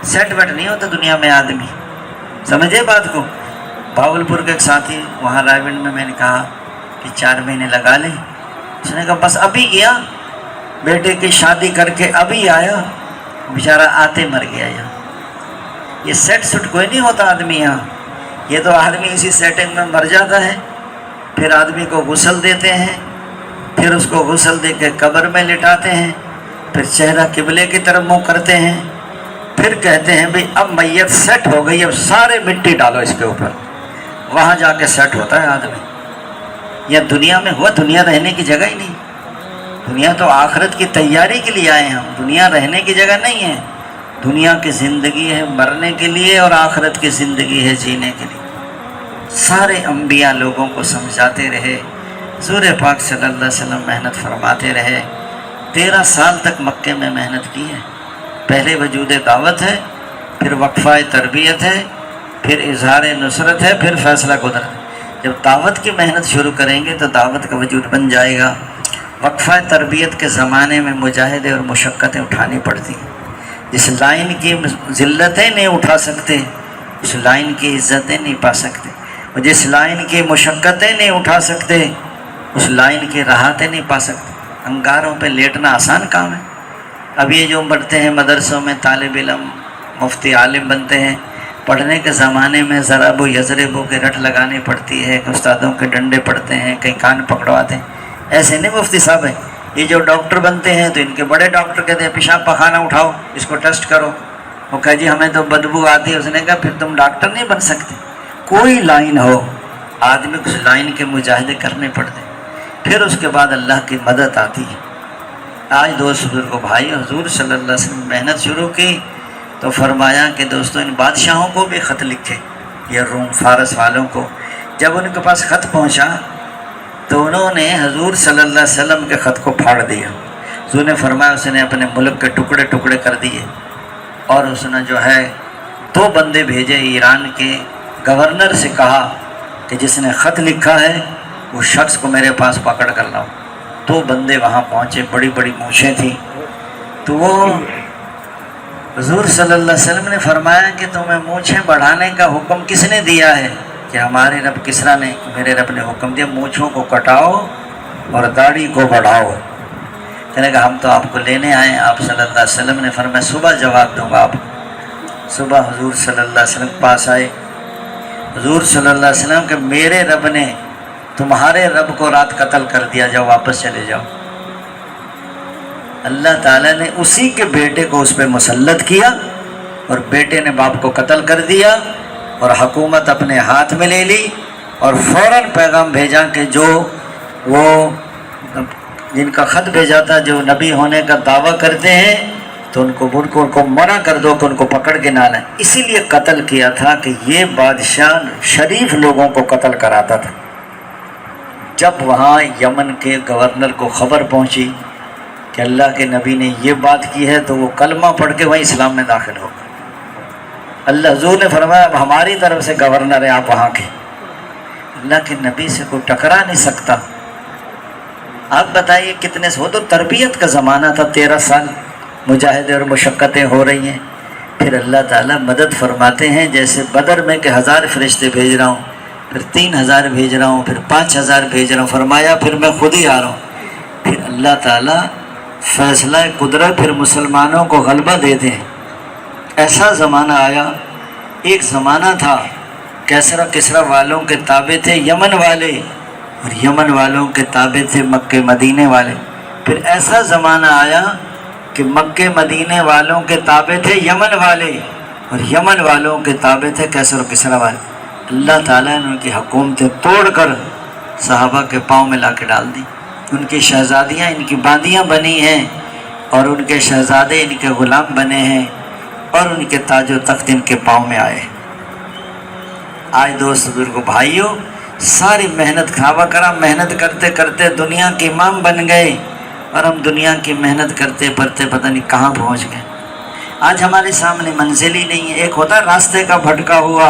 سیٹ ویٹ نہیں ہوتا دنیا میں آدمی. سمجھے بات کو؟ بھاولپور کے ایک ساتھی وہاں رائے گنج میں نے کہا کہ 4 مہینے لگا لیں. اس نے کہا بس ابھی گیا، بیٹے کی شادی کر کے ابھی آیا، بیچارہ آتے مر گیا. یہاں یہ سیٹ سٹ کوئی نہیں ہوتا آدمی یہاں. یہ تو آدمی اسی سیٹنگ میں مر جاتا ہے. پھر آدمی کو غسل دیتے ہیں، پھر اس کو غسل دے کے قبر میں لٹاتے ہیں، پھر چہرہ قبلے کی طرف منہ کرتے ہیں، پھر کہتے ہیں بھئی اب میت سیٹ ہو گئی، اب سارے مٹی ڈالو اس کے اوپر. وہاں جا کے سیٹ ہوتا ہے آدمی. یہ دنیا میں ہوا، دنیا رہنے کی جگہ ہی نہیں. دنیا تو آخرت کی تیاری کے لیے آئے ہم، دنیا رہنے کی جگہ نہیں ہے. دنیا کی زندگی ہے مرنے کے لیے اور آخرت کی زندگی ہے جینے کے لیے. سارے انبیاء لوگوں کو سمجھاتے رہے. حضور پاک صلی اللہ علیہ وسلم محنت فرماتے رہے. 13 سال تک مکے میں محنت کی ہے. پہلے وجود دعوت ہے، پھر وقفہ تربیت ہے، پھر اظہار نصرت ہے، پھر فیصلہ قدرت. جب دعوت کی محنت شروع کریں گے تو دعوت کا وجود بن جائے گا. وقفہ تربیت کے زمانے میں مجاہدے اور مشقتیں اٹھانی پڑتی ہیں۔ جس لائن کی ذلتیں نہیں اٹھا سکتے اس لائن کی عزتیں نہیں پا سکتے، اور جس لائن کی مشقتیں نہیں اٹھا سکتے اس لائن کی راحتیں نہیں پا سکتے۔ انگاروں پہ لیٹنا آسان کام ہے۔ اب یہ جو بڑھتے ہیں مدرسوں میں طالب علم مفتی عالم بنتے ہیں، پڑھنے کے زمانے میں ضرب و یضرب کے رٹ لگانی پڑتی ہے، استادوں کے ڈنڈے پڑتے ہیں، کہیں کان پکڑواتے ہیں۔ ایسے نہیں مفتی صاحب ہیں۔ یہ جو ڈاکٹر بنتے ہیں تو ان کے بڑے ڈاکٹر کہتے ہیں پیشاب پخانہ اٹھاؤ، اس کو ٹیسٹ کرو۔ وہ کہا جی ہمیں تو بدبو آتی ہے۔ اس نے کہا پھر تم ڈاکٹر نہیں بن سکتے۔ کوئی لائن ہو، آدمی کو اس لائن کے مجاہدے کرنے پڑتے ہیں، پھر اس کے بعد اللہ کی مدد آتی ہے۔ آج دوست بزرگوں بھائی، حضور صلی اللہ علیہ وسلم محنت شروع کی تو فرمایا کہ دوستوں ان بادشاہوں کو بھی خط لکھے، یہ روم فارس والوں کو۔ جب ان کے پاس خط پہنچا تو انہوں نے حضور صلی اللہ علیہ وسلم کے خط کو پھاڑ دیا۔ حضور نے فرمایا اس نے اپنے ملک کے ٹکڑے ٹکڑے کر دیے، اور اس نے جو ہے 2 بندے بھیجے، ایران کے گورنر سے کہا کہ جس نے خط لکھا ہے وہ شخص کو میرے پاس پکڑ کر لاؤ۔ 2 بندے وہاں پہنچے، بڑی بڑی مونچھیں تھیں، تو وہ حضور صلی اللہ علیہ وسلم نے فرمایا کہ تمہیں مونچھیں بڑھانے کا حکم کس نے دیا ہے؟ کہ ہمارے رب کسرا نے، میرے رب نے حکم دیا مونچھوں کو کٹاؤ اور داڑھی کو بڑھاؤ۔ کہنے کہ ہم تو آپ کو لینے آئے ہیں۔ آپ صلی اللہ علیہ وسلم نے فرمایا صبح جواب دوں گا آپ۔ صبح حضور صلی اللہ علیہ وسلم پاس آئے۔ حضور صلی اللہ علیہ وسلم کہ میرے رب نے تمہارے رب کو رات قتل کر دیا، جاؤ واپس چلے جاؤ۔ اللہ تعالیٰ نے اسی کے بیٹے کو اس پہ مسلط کیا، اور بیٹے نے باپ کو قتل کر دیا اور حکومت اپنے ہاتھ میں لے لی، اور فوراً پیغام بھیجا کہ جو وہ جن کا خط بھیجا تھا جو نبی ہونے کا دعویٰ کرتے ہیں تو ان کو منع کر دو کہ ان کو پکڑ کے نہ لائیں۔ اسی لیے قتل کیا تھا کہ یہ بادشاہ شریف لوگوں کو قتل کراتا تھا۔ جب وہاں یمن کے گورنر کو خبر پہنچی کہ اللہ کے نبی نے یہ بات کی ہے تو وہ کلمہ پڑھ کے وہیں اسلام میں داخل ہو گئے۔ اللہ حضور نے فرمایا اب ہماری طرف سے گورنر ہے آپ وہاں کے، اللہ کے نبی سے کوئی ٹکرا نہیں سکتا۔ آپ بتائیے کتنے سے، وہ تو تربیت کا زمانہ تھا، 13 سال مجاہدے اور مشقتیں ہو رہی ہیں، پھر اللہ تعالیٰ مدد فرماتے ہیں، جیسے بدر میں کہ 1000 فرشتے بھیج رہا ہوں، پھر 3000 بھیج رہا ہوں، پھر 5000 بھیج رہا ہوں، فرمایا پھر میں خود ہی آ رہا ہوں۔ پھر اللہ تعالیٰ فیصلہ قدرت پھر مسلمانوں کو غلبہ دیتے ہیں۔ ایسا زمانہ آیا، ایک زمانہ تھا کسرا والوں کے تابع تھے یمن والے، اور یمن والوں کے تابع تھے مکہ مدینے والے۔ پھر ایسا زمانہ آیا کہ مکہ مدینے والوں کے تابع تھے یمن والے، اور یمن والوں کے تابع تھے کسرا والے۔ اللہ تعالیٰ نے ان کی حکومتیں توڑ کر صحابہ کے پاؤں میں لا کے ڈال دی۔ ان کی شہزادیاں ان کی باندیاں بنی ہیں، اور ان کے شہزادے ان کے غلام بنے ہیں، اور ان کے تاج و تخت ان کے پاؤں میں آئے۔ آج دوست بزرگوں بھائیوں، ساری محنت کھاوا کرا، محنت کرتے کرتے دنیا کے امام بن گئے، اور ہم دنیا کی محنت کرتے پڑھتے پتہ نہیں کہاں پہنچ گئے۔ آج ہمارے سامنے منزل ہی نہیں ہے۔ ایک ہوتا ہے راستے کا بھٹکا ہوا،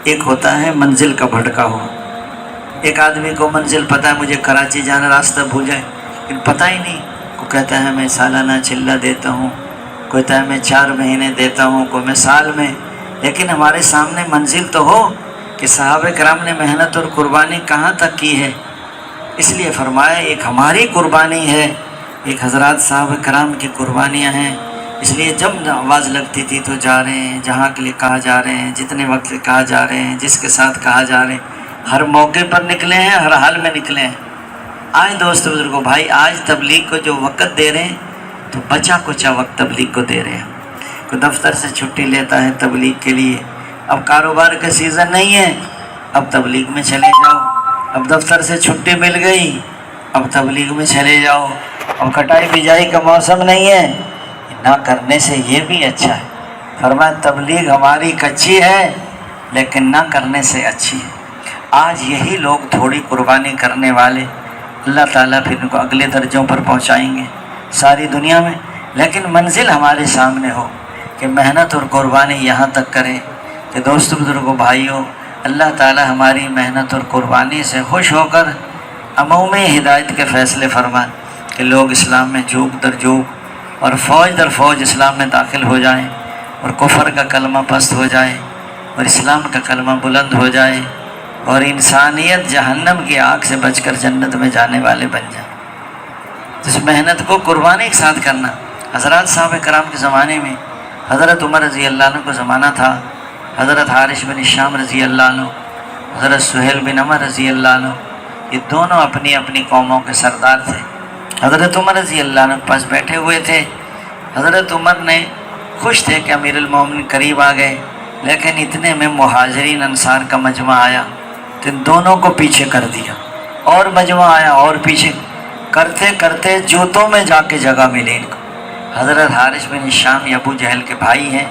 ایک ہوتا ہے منزل کا بھٹکا ہوا۔ ایک آدمی کو منزل پتہ ہے مجھے کراچی جانا، راستہ بھول جائے لیکن پتہ ہی نہیں، کوئی کہتا ہے میں سالانہ چلہ دیتا ہوں، کوئی کہتا ہے میں 4 مہینے دیتا ہوں، کوئی میں سال میں۔ لیکن ہمارے سامنے منزل تو ہو کہ صحابہ کرام نے محنت اور قربانی کہاں تک کی ہے۔ اس لیے فرمایا ایک ہماری قربانی ہے، ایک حضرات صحابہ کرام کی قربانیاں ہیں۔ اس لیے جب آواز لگتی تھی تو جا رہے ہیں، جہاں کے لیے کہا جا رہے ہیں، جتنے وقت سے کہا جا رہے ہیں، جس کے ساتھ کہا جا رہے ہیں، ہر موقع پر نکلے ہیں، ہر حال میں نکلے ہیں۔ آج دوست بزرگوں بھائی، آج تبلیغ کو جو وقت دے رہے ہیں تو بچا کچا وقت تبلیغ کو دے رہے ہیں۔ کوئی دفتر سے چھٹی لیتا ہے تبلیغ کے لیے، اب کاروبار کا سیزن نہیں ہے، اب تبلیغ میں چلے جاؤ۔ اب دفتر سے چھٹی مل گئی، اب تبلیغ میں چلے جاؤ۔ اب کٹائی بجائی کا موسم نہیں ہے، نہ کرنے سے یہ بھی اچھا ہے۔ فرمایا تبلیغ ہماری کچی ہے لیکن نہ کرنے سے اچھی ہے۔ آج یہی لوگ تھوڑی قربانی کرنے والے، اللہ تعالیٰ پھر ان کو اگلے درجوں پر پہنچائیں گے ساری دنیا میں۔ لیکن منزل ہمارے سامنے ہو کہ محنت اور قربانی یہاں تک کریں کہ دوست بزرگوں بھائیوں، اللہ تعالیٰ ہماری محنت اور قربانی سے خوش ہو کر عمومی ہدایت کے فیصلے فرمائیں۔ کہ لوگ اسلام میں جھوک در جھوک اور فوج در فوج اسلام میں داخل ہو جائیں اور کفر کا کلمہ پست ہو جائے اور اسلام کا کلمہ بلند ہو جائے اور انسانیت جہنم کی آگ سے بچ کر جنت میں جانے والے بن جائیں۔ تو اس محنت کو قربانی کے ساتھ کرنا۔ حضرات صاحب کرام کے زمانے میں حضرت عمر رضی اللہ عنہ کو زمانہ تھا، حضرت حارث بن ہشام رضی اللہ عنہ، حضرت سہیل بن عمر رضی اللہ عنہ، یہ دونوں اپنی اپنی قوموں کے سردار تھے۔ حضرت عمر رضی اللہ عنہ کے پاس بیٹھے ہوئے تھے۔ حضرت عمر نے خوش تھے کہ امیر المومنین قریب آ گئے، لیکن اتنے میں مہاجرین انصار کا مجمع آیا تو ان دونوں کو پیچھے کر دیا، اور مجمع آیا اور پیچھے کرتے کرتے جوتوں میں جا کے جگہ ملی ان کو۔ حضرت حارث بن ہشام ابو جہل کے بھائی ہیں،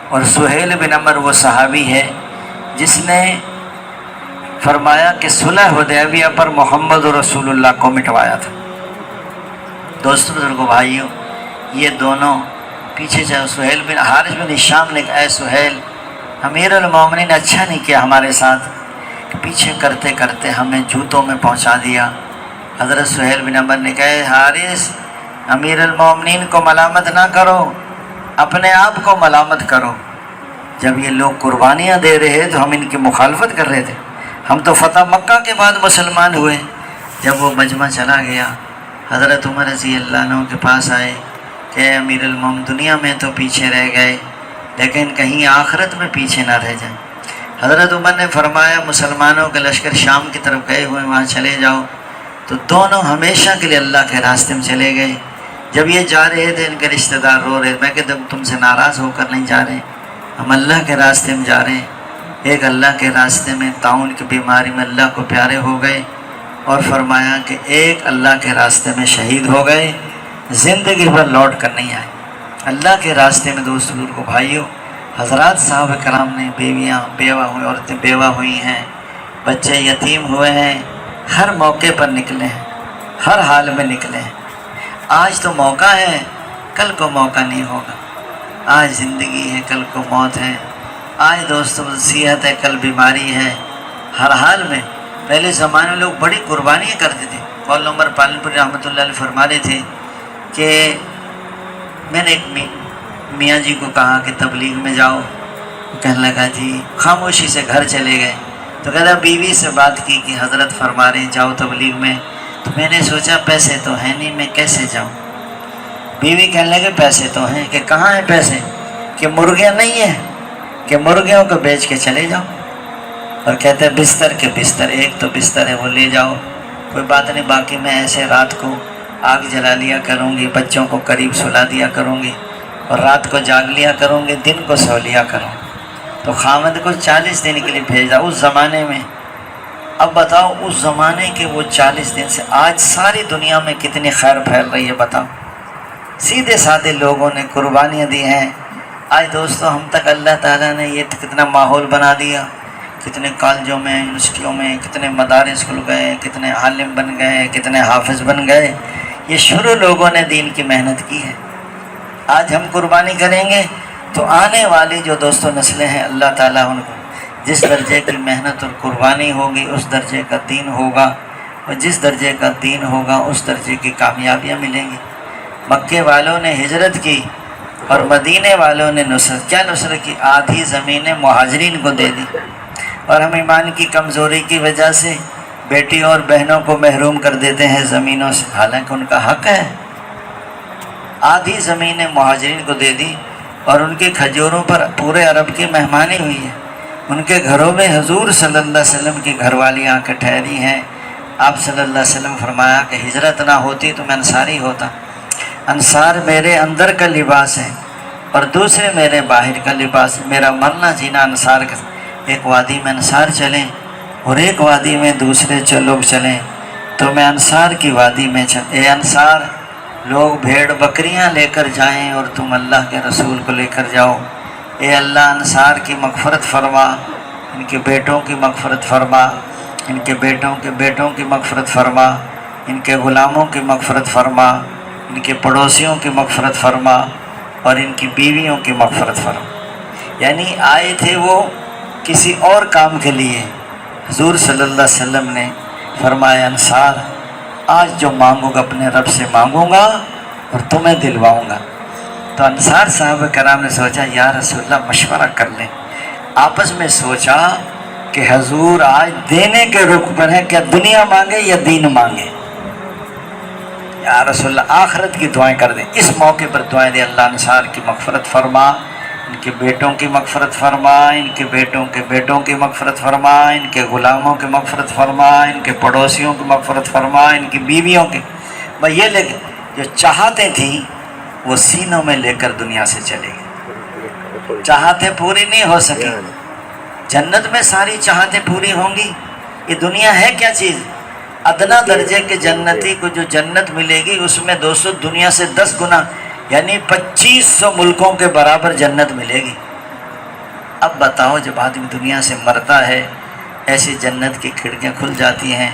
اور سہیل بن عمر وہ صحابی ہے جس نے فرمایا کہ صلح حدیبیہ پر محمد رسول اللہ کو مٹوایا تھا۔ دوستوں بزرگوں بھائیوں، یہ دونوں پیچھے چلے۔ سہیل بن حارث بن ہشام نے کہا، اے سہیل، امیر المومنین نے اچھا نہیں کیا ہمارے ساتھ کہ پیچھے کرتے کرتے ہمیں جوتوں میں پہنچا دیا۔ حضرت سہیل بن عمر نے کہا، اے حارث، امیر المومنین کو ملامت نہ کرو، اپنے آپ کو ملامت کرو۔ جب یہ لوگ قربانیاں دے رہے تو ہم ان کی مخالفت کر رہے تھے، ہم تو فتح مکہ کے بعد مسلمان ہوئے۔ جب وہ مجمع چلا گیا، حضرت عمر رضی اللہ عنہ کے پاس آئے کہ امیر المومنین، دنیا میں تو پیچھے رہ گئے لیکن کہیں آخرت میں پیچھے نہ رہ جائیں۔ حضرت عمر نے فرمایا، مسلمانوں کے لشکر شام کی طرف گئے ہوئے، وہاں چلے جاؤ۔ تو دونوں ہمیشہ کے لیے اللہ کے راستے میں چلے گئے۔ جب یہ جا رہے تھے، ان کے رشتہ دار رو رہے، میں کہ تم سے ناراض ہو کر نہیں جا رہے، ہم اللہ کے راستے میں جا رہے ہیں۔ ایک اللہ کے راستے میں طاعون کی بیماری میں اللہ کو پیارے ہو گئے، اور فرمایا کہ ایک اللہ کے راستے میں شہید ہو گئے، زندگی بھر لوٹ کر نہیں آئے۔ اللہ کے راستے میں دوست بزرگوں بھائیوں، حضرات صاحب کرام نے بیویاں بیوہ ہوئی، عورتیں بیوہ ہوئی ہیں، بچے یتیم ہوئے ہیں، ہر موقع پر نکلے ہیں، ہر حال میں نکلے ہیں۔ آج تو موقع ہے، کل کو موقع نہیں ہوگا۔ آج زندگی ہے، کل کو موت ہے۔ آج دوستوں صحت ہے، کل بیماری ہے۔ ہر حال میں پہلے زمانے میں لوگ بڑی قربانیاں کرتے تھے۔ مولانا عمر پالنپوری رحمۃ اللہ علیہ فرما رہے تھے کہ میں نے ایک میاں جی کو کہا کہ تبلیغ میں جاؤ، کہنے لگا جی، خاموشی سے گھر چلے گئے۔ تو کہتا بیوی سے بات کی کہ حضرت فرما رہے ہیں جاؤ تبلیغ میں۔ تو میں نے سوچا پیسے تو ہیں نہیں، میں کیسے جاؤں؟ بیوی کہنے لگے پیسے تو ہیں۔ کہ کہاں ہیں پیسے؟ کہ مرغیاں نہیں ہیں، کہ مرغیوں کو بیچ کے چلے جاؤ۔ اور کہتے ہیں بستر کے بستر، ایک تو بستر ہے وہ لے جاؤ، کوئی بات نہیں، باقی میں ایسے رات کو آگ جلا لیا کروں گی، بچوں کو قریب سلا دیا کروں گی، اور رات کو جاگ لیا کروں گی، دن کو سو لیا کروں۔ تو خامد کو 40 دن کے لیے بھیجا اس زمانے میں۔ اب بتاؤ اس زمانے کے وہ 40 دن سے آج ساری دنیا میں کتنی خیر پھیل رہی ہے، بتاؤ۔ سیدھے سادھے لوگوں نے قربانیاں دی ہیں۔ آج دوستوں ہم تک اللہ تعالیٰ نے یہ کتنا ماحول بنا دیا، کتنے کالجوں میں، یونیورسٹیوں میں کتنے مدارس کھل گئے، کتنے عالم بن گئے، کتنے حافظ بن گئے۔ یہ شروع لوگوں نے دین کی محنت کی ہے۔ آج ہم قربانی کریں گے تو آنے والی جو دوستوں نسلیں ہیں، اللہ تعالیٰ ان کو جس درجے کی محنت اور قربانی ہوگی اس درجے کا دین ہوگا، اور جس درجے کا دین ہوگا اس درجے کی کامیابیاں ملیں گی۔ مکے والوں نے ہجرت کی اور مدینے والوں نے نصرت، کیا نصرت کی؟ آدھی زمینیں مہاجرین کو دے دی۔ اور ہم ایمان کی کمزوری کی وجہ سے بیٹیوں اور بہنوں کو محروم کر دیتے ہیں زمینوں سے، حالانکہ ان کا حق ہے۔ آدھی زمینیں مہاجرین کو دے دی، اور ان کے کھجوروں پر پورے عرب کی مہمانی ہوئی ہے۔ ان کے گھروں میں حضور صلی اللہ علیہ وسلم کی گھر والی آ کے ٹھہری ہیں۔ آپ صلی اللہ علیہ وسلم فرمایا کہ ہجرت نہ ہوتی تو میں انصاری ہوتا۔ انصار میرے اندر کا لباس ہے اور دوسرے میرے باہر کا لباس ہے۔ میرا مرنا جینا انصار کا۔ ایک وادی میں انصار چلیں اور ایک وادی میں دوسرے لوگ چلیں تو میں انصار کی وادی میں اے انصار، لوگ بھیڑ بکریاں لے کر جائیں اور تم اللہ کے رسول کو لے کر جاؤ۔ اے اللہ انصار کی مغفرت فرما، ان کے بیٹوں کی مغفرت فرما، ان کے بیٹوں کے بیٹوں کی مغفرت فرما، ان کے غلاموں کی مغفرت فرما، ان کے پڑوسیوں کی مغفرت فرما، اور ان کی بیویوں کی مغفرت فرما۔ یعنی آئے تھے وہ کسی اور کام کے لیے۔ حضور صلی اللہ علیہ وسلم نے فرمایا انصار آج جو مانگوں گا اپنے رب سے مانگوں گا اور تمہیں دلواؤں گا۔ تو انصار صحابہ کرام نے سوچا یا رسول اللہ مشورہ کر لیں۔ آپس میں سوچا کہ حضور آج دینے کے رخ پر ہے، کیا دنیا مانگے یا دین مانگے؟ یا رسول اللہ آخرت کی دعائیں کر دیں، اس موقع پر دعائیں دیں، اللہ انصار کی مغفرت فرما، ان کے بیٹوں کی مغفرت فرما، ان کے بیٹوں کے بیٹوں کی مغفرت فرما، ان کے غلاموں کی مغفرت فرما، ان کے پڑوسیوں کی مغفرت فرما، ان کی بیویوں کی۔ میں یہ لے کے جو چاہتیں تھیں وہ سینوں میں لے کر دنیا سے چلے گئے۔ چاہتیں پوری نہیں ہو سکی، جنت میں ساری چاہتیں پوری ہوں گی۔ یہ دنیا ہے کیا چیز؟ ادنا درجے کے جنتی کو جو جنت ملے گی اس میں 200 دنیا سے 10 گنا یعنی 2500 ملکوں کے برابر جنت ملے گی۔ اب بتاؤ جب آدمی دنیا سے مرتا ہے ایسی جنت کی کھڑکیاں کھل جاتی ہیں،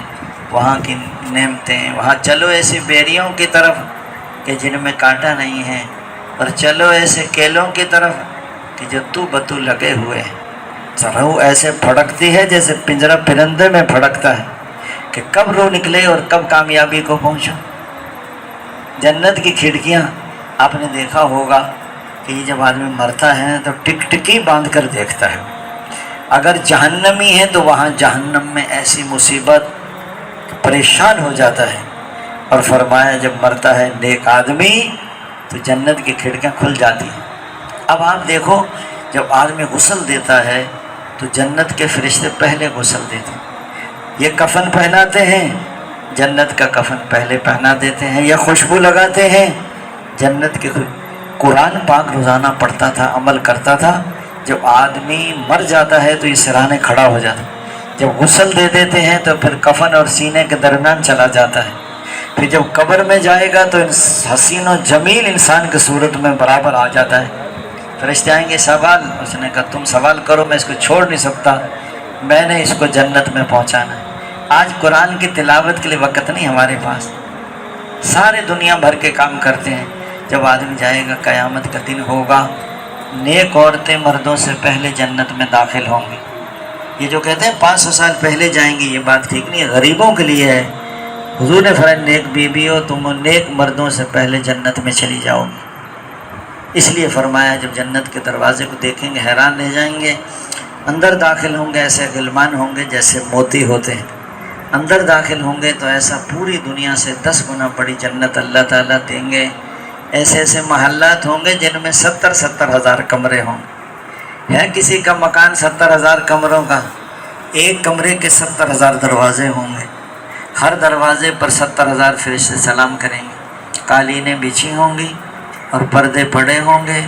وہاں کی نعمتیں، وہاں چلو ایسی بیریوں کی طرف کہ جن میں کانٹا نہیں ہے، اور چلو ایسے کیلوں کی طرف کہ جو تو بتو لگے ہوئے ہیں۔ روح ایسے پھڑکتی ہے جیسے پنجرہ پرندے میں پھڑکتا ہے کہ کب روح نکلے اور کب کامیابی کو پہنچو۔ جنت کی کھڑکیاں آپ نے دیکھا ہوگا کہ یہ جب آدمی مرتا ہے تو ٹک ٹکی باندھ کر دیکھتا ہے۔ اگر جہنمی ہے تو وہاں جہنم میں ایسی مصیبت پریشان ہو جاتا ہے، اور فرمایا جب مرتا ہے نیک آدمی تو جنت کی کھڑکیاں کھل جاتی ہیں۔ اب آپ دیکھو جب آدمی غسل دیتا ہے تو جنت کے فرشتے پہلے غسل دیتے ہیں، یہ کفن پہناتے ہیں، جنت کا کفن پہلے پہنا دیتے ہیں، یا خوشبو لگاتے ہیں جنت کے۔ قرآن پاک روزانہ پڑھتا تھا، عمل کرتا تھا، جب آدمی مر جاتا ہے تو یہ سرانے کھڑا ہو جاتا ہے، جب غسل دے دیتے ہیں تو پھر کفن اور سینے کے درمیان چلا جاتا ہے، پھر جب قبر میں جائے گا تو حسین و جمیل انسان کی صورت میں برابر آ جاتا ہے۔ فرشتے آئیں گے سوال، اس نے کہا تم سوال کرو، میں اس کو چھوڑ نہیں سکتا، میں نے اس کو جنت میں پہنچانا ہے۔ آج قرآن کی تلاوت کے لیے وقت نہیں ہمارے پاس، سارے دنیا بھر کے کام کرتے ہیں۔ جب آدمی جائے گا قیامت کا دن ہوگا، نیک عورتیں مردوں سے پہلے جنت میں داخل ہوں گی۔ یہ جو کہتے ہیں 500 سال پہلے جائیں گی، یہ بات ٹھیک نہیں ہے، غریبوں کے لیے ہے۔ حضور نے فرمایا نیک بیوی ہو تم نیک مردوں سے پہلے جنت میں چلی جاؤ گی۔ اس لیے فرمایا جب جنت کے دروازے کو دیکھیں گے حیران رہ جائیں گے، اندر داخل ہوں گے ایسے غلمان ہوں گے جیسے موتی ہوتے ہیں، اندر داخل ہوں گے تو ایسا پوری دنیا سے 10 گنا بڑی جنت اللہ تعالیٰ دیں گے۔ ایسے ایسے محلات ہوں گے جن میں 70 ہزار کمرے ہوں گے۔ ہے کسی کا مکان 70 ہزار کمروں کا، ایک کمرے کے 70 ہزار دروازے ہوں گے، ہر دروازے پر 70 ہزار فرشتے سلام کریں گے، قالینیں بچھی ہوں گی اور پردے پڑے ہوں گے،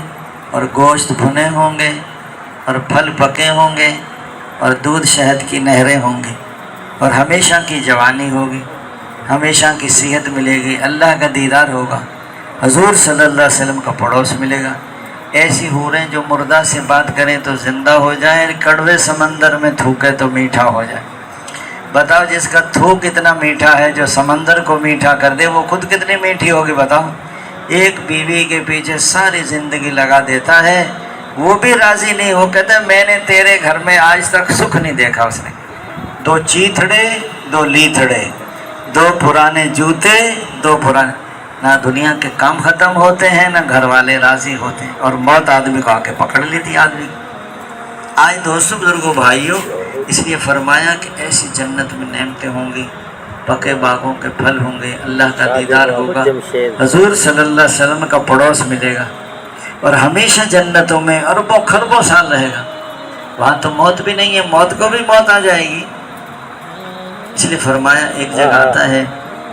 اور گوشت بھنے ہوں گے، اور پھل پکے ہوں گے، اور دودھ شہد کی نہریں ہوں گی، اور ہمیشہ کی جوانی ہوگی، ہمیشہ کی صحت ملے گی، اللہ کا دیدار ہوگا، حضور صلی اللہ علیہ وسلم کا پڑوس ملے گا۔ ایسی حوریں جو مردہ سے بات کریں تو زندہ ہو جائیں، کڑوے سمندر میں تھوکے تو میٹھا ہو جائے۔ بتاؤ جس کا تھوک اتنا میٹھا ہے جو سمندر کو میٹھا کر دے وہ خود کتنی میٹھی ہوگی بتاؤ۔ ایک بیوی کے پیچھے ساری زندگی لگا دیتا ہے، وہ بھی راضی نہیں ہو، کہتا ہے میں نے تیرے گھر میں آج تک سکھ نہیں دیکھا۔ اس نے 2 چیتھڑے 2 لیتھڑے، 2 پرانے جوتے 2 پرانے، نہ دنیا کے کام ختم ہوتے ہیں نہ گھر والے راضی ہوتے ہیں، اور موت آدمی کو آ کے پکڑ لیتی آدمی۔ آج دوستوں بزرگوں بھائیوں، اس لیے فرمایا کہ ایسی جنت میں نعمتیں ہوں گی، پکے باغوں کے پھل ہوں گے، اللہ کا دیدار ہوگا، حضور صلی اللہ علیہ وسلم کا پڑوس ملے گا، اور ہمیشہ جنتوں میں اربوں خربوں سال رہے گا۔ وہاں تو موت بھی نہیں ہے، موت کو بھی موت آ جائے گی۔ اس لیے فرمایا ایک جگہ آتا ہے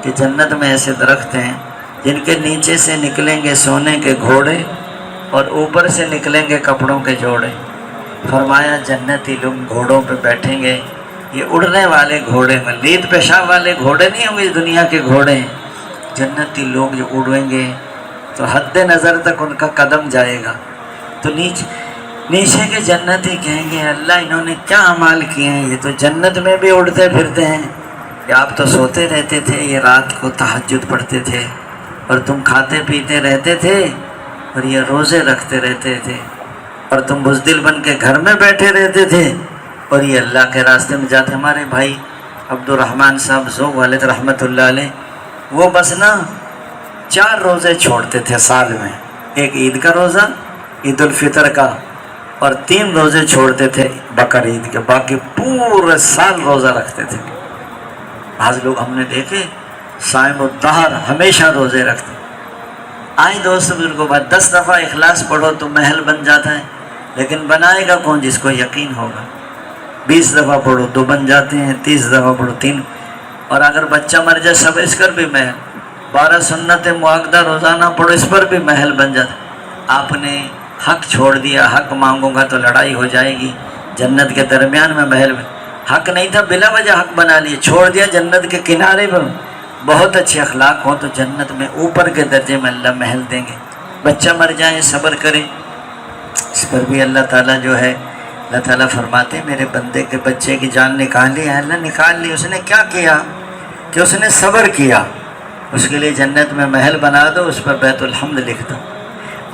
کہ جنت میں ایسے درخت ہیں جن کے نیچے سے نکلیں گے سونے کے گھوڑے اور اوپر سے نکلیں گے کپڑوں کے جوڑے۔ فرمایا جنتی لوگ گھوڑوں پہ بیٹھیں گے، یہ اڑنے والے گھوڑے میں، لید پیشاب والے گھوڑے نہیں ہوں گے دنیا کے گھوڑے ہیں۔ جنتی لوگ جو اڑیں گے تو حد نظر تک ان کا قدم جائے گا، تو نیچے کے جنتی کہیں گے اللہ انہوں نے کیا اعمال کیے ہیں، یہ تو جنت میں بھی اڑتے پھرتے ہیں، کہ آپ تو سوتے رہتے تھے، یہ رات کو تہجد پڑھتے تھے، اور تم کھاتے پیتے رہتے تھے، اور یہ روزے رکھتے رہتے تھے، اور تم بزدل بن کے گھر میں بیٹھے رہتے تھے، اور یہ اللہ کے راستے میں جاتے۔ ہمارے بھائی عبد الرحمن صاحب ذوق والد رحمۃ اللہ علیہ وہ بس نا 4 روزے چھوڑتے تھے سال میں، ایک عید کا روزہ، عید الفطر کا، اور 3 روزے چھوڑتے تھے بقر عید کے، باقی پورے سال روزہ رکھتے تھے۔ بعض لوگ ہم نے دیکھے صائم الدہر، ہمیشہ روزے رکھتے۔ آئے دوست بزرگوں، بعد 10 دفعہ اخلاص پڑھو تو محل بن جاتا ہے، لیکن بنائے گا کون؟ جس کو یقین ہوگا۔ 20 دفعہ پڑھو تو بن جاتے ہیں، 30 دفعہ پڑھو 3، اور اگر بچہ مر جائے سب اس کر بھی محل، 12 سنت مؤکدہ روزانہ پڑھو، اس پر بھی محل بن جاتا ہے۔ آپ نے حق چھوڑ دیا، حق مانگوں گا تو لڑائی ہو جائے گی، جنت کے درمیان میں محل میں حق نہیں تھا، بلا وجہ حق بنا لیے، چھوڑ دیا جنت کے کنارے پر۔ بہت اچھے اخلاق ہوں تو جنت میں اوپر کے درجے میں اللہ محل دیں گے۔ بچہ مر جائے صبر کرے، اس پر بھی اللہ تعالیٰ جو ہے، اللہ تعالیٰ فرماتے ہیں میرے بندے کے بچے کی جان نکالی ہے، اللہ نکال لی، اس نے کیا کیا کہ اس نے صبر کیا، اس کے لیے جنت میں محل بنا دو، اس پر بیت الحمد لکھ دو۔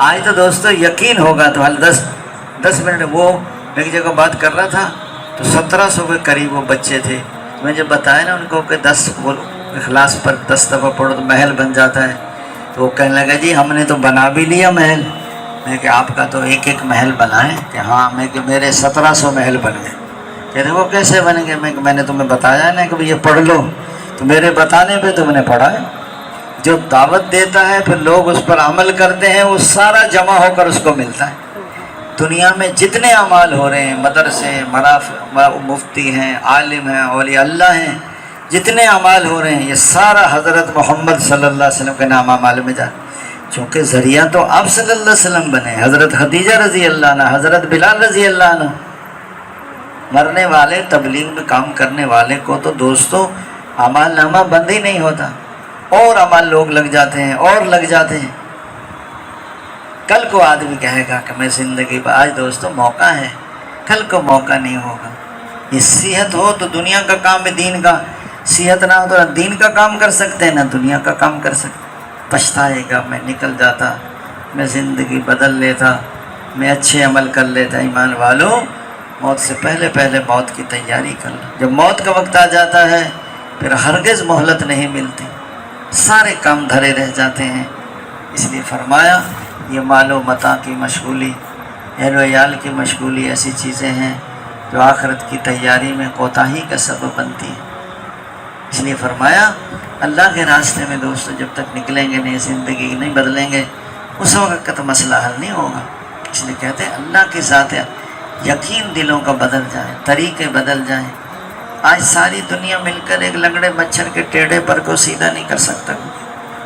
آج تو دوستو یقین ہوگا تو حال 10 منٹ، وہ ایک جگہ بات کر رہا تھا تو 1700 کے قریب وہ بچے تھے، میں جب بتایا نا ان کو کہ 10 اخلاص پر 10 دفعہ پڑھو تو محل بن جاتا ہے، تو وہ کہنے لگا جی ہم نے تو بنا بھی لیا محل۔ میں کہ آپ کا تو ایک محل بنائیں، کہ ہاں، میں کہ میرے 1700 محل بن گئے۔ کہتے وہ کیسے بن گئے؟ میں نے تمہیں بتایا نا کہ یہ پڑھ لو، تو میرے بتانے پہ تم نے پڑھا ہے۔ جو دعوت دیتا ہے پھر لوگ اس پر عمل کرتے ہیں، وہ سارا جمع ہو کر اس کو ملتا ہے۔ دنیا میں جتنے اعمال ہو رہے ہیں، مدرسے، مفتی ہیں، عالم ہیں، اولیاء اللہ ہیں، جتنے اعمال ہو رہے ہیں یہ سارا حضرت محمد صلی اللہ علیہ وسلم کے نام اعمال میں جا، چونکہ ذریعہ تو آپ صلی اللہ علیہ وسلم بنے، حضرت خدیجہ رضی اللہ عنہ، حضرت بلال رضی اللہ عنہ۔ مرنے والے، تبلیغ میں کام کرنے والے کو تو دوستو اعمال نامہ بند ہی نہیں ہوتا، اور اعمال لوگ لگ جاتے ہیں اور لگ جاتے ہیں۔ کل کو آدمی کہے گا کہ میں زندگی پر، آج دوستو موقع ہے، کل کو موقع نہیں ہوگا۔ یہ صحت ہو تو دنیا کا کام ہے، دین کا، صحت نہ ہو تو نہ دین کا کام کر سکتے ہیں نہ دنیا کا کام کر سکتے۔ پچھتائے گا میں نکل جاتا، میں زندگی بدل لیتا، میں اچھے عمل کر لیتا۔ ایمان والو، موت سے پہلے موت کی تیاری کر لو۔ جب موت کا وقت آ جاتا ہے پھر ہرگز مہلت نہیں ملتی، سارے کام دھرے رہ جاتے ہیں۔ اس لیے فرمایا یہ مال و متاع کی مشغولی، اہل و عیال کی مشغولی ایسی چیزیں ہیں جو آخرت کی تیاری میں کوتاہی کا سبب بنتی ہیں۔ اس لیے فرمایا اللہ کے راستے میں دوستو جب تک نکلیں گے نہیں، زندگی نہیں بدلیں گے، اس وقت کا مسئلہ حل نہیں ہوگا۔ اس لیے کہتے ہیں اللہ کی ذات یقین دلوں کا بدل جائے، طریقے بدل جائیں۔ آج ساری دنیا مل کر ایک لنگڑے مچھر کے ٹیڑھے پر کو سیدھا نہیں کر سکتا،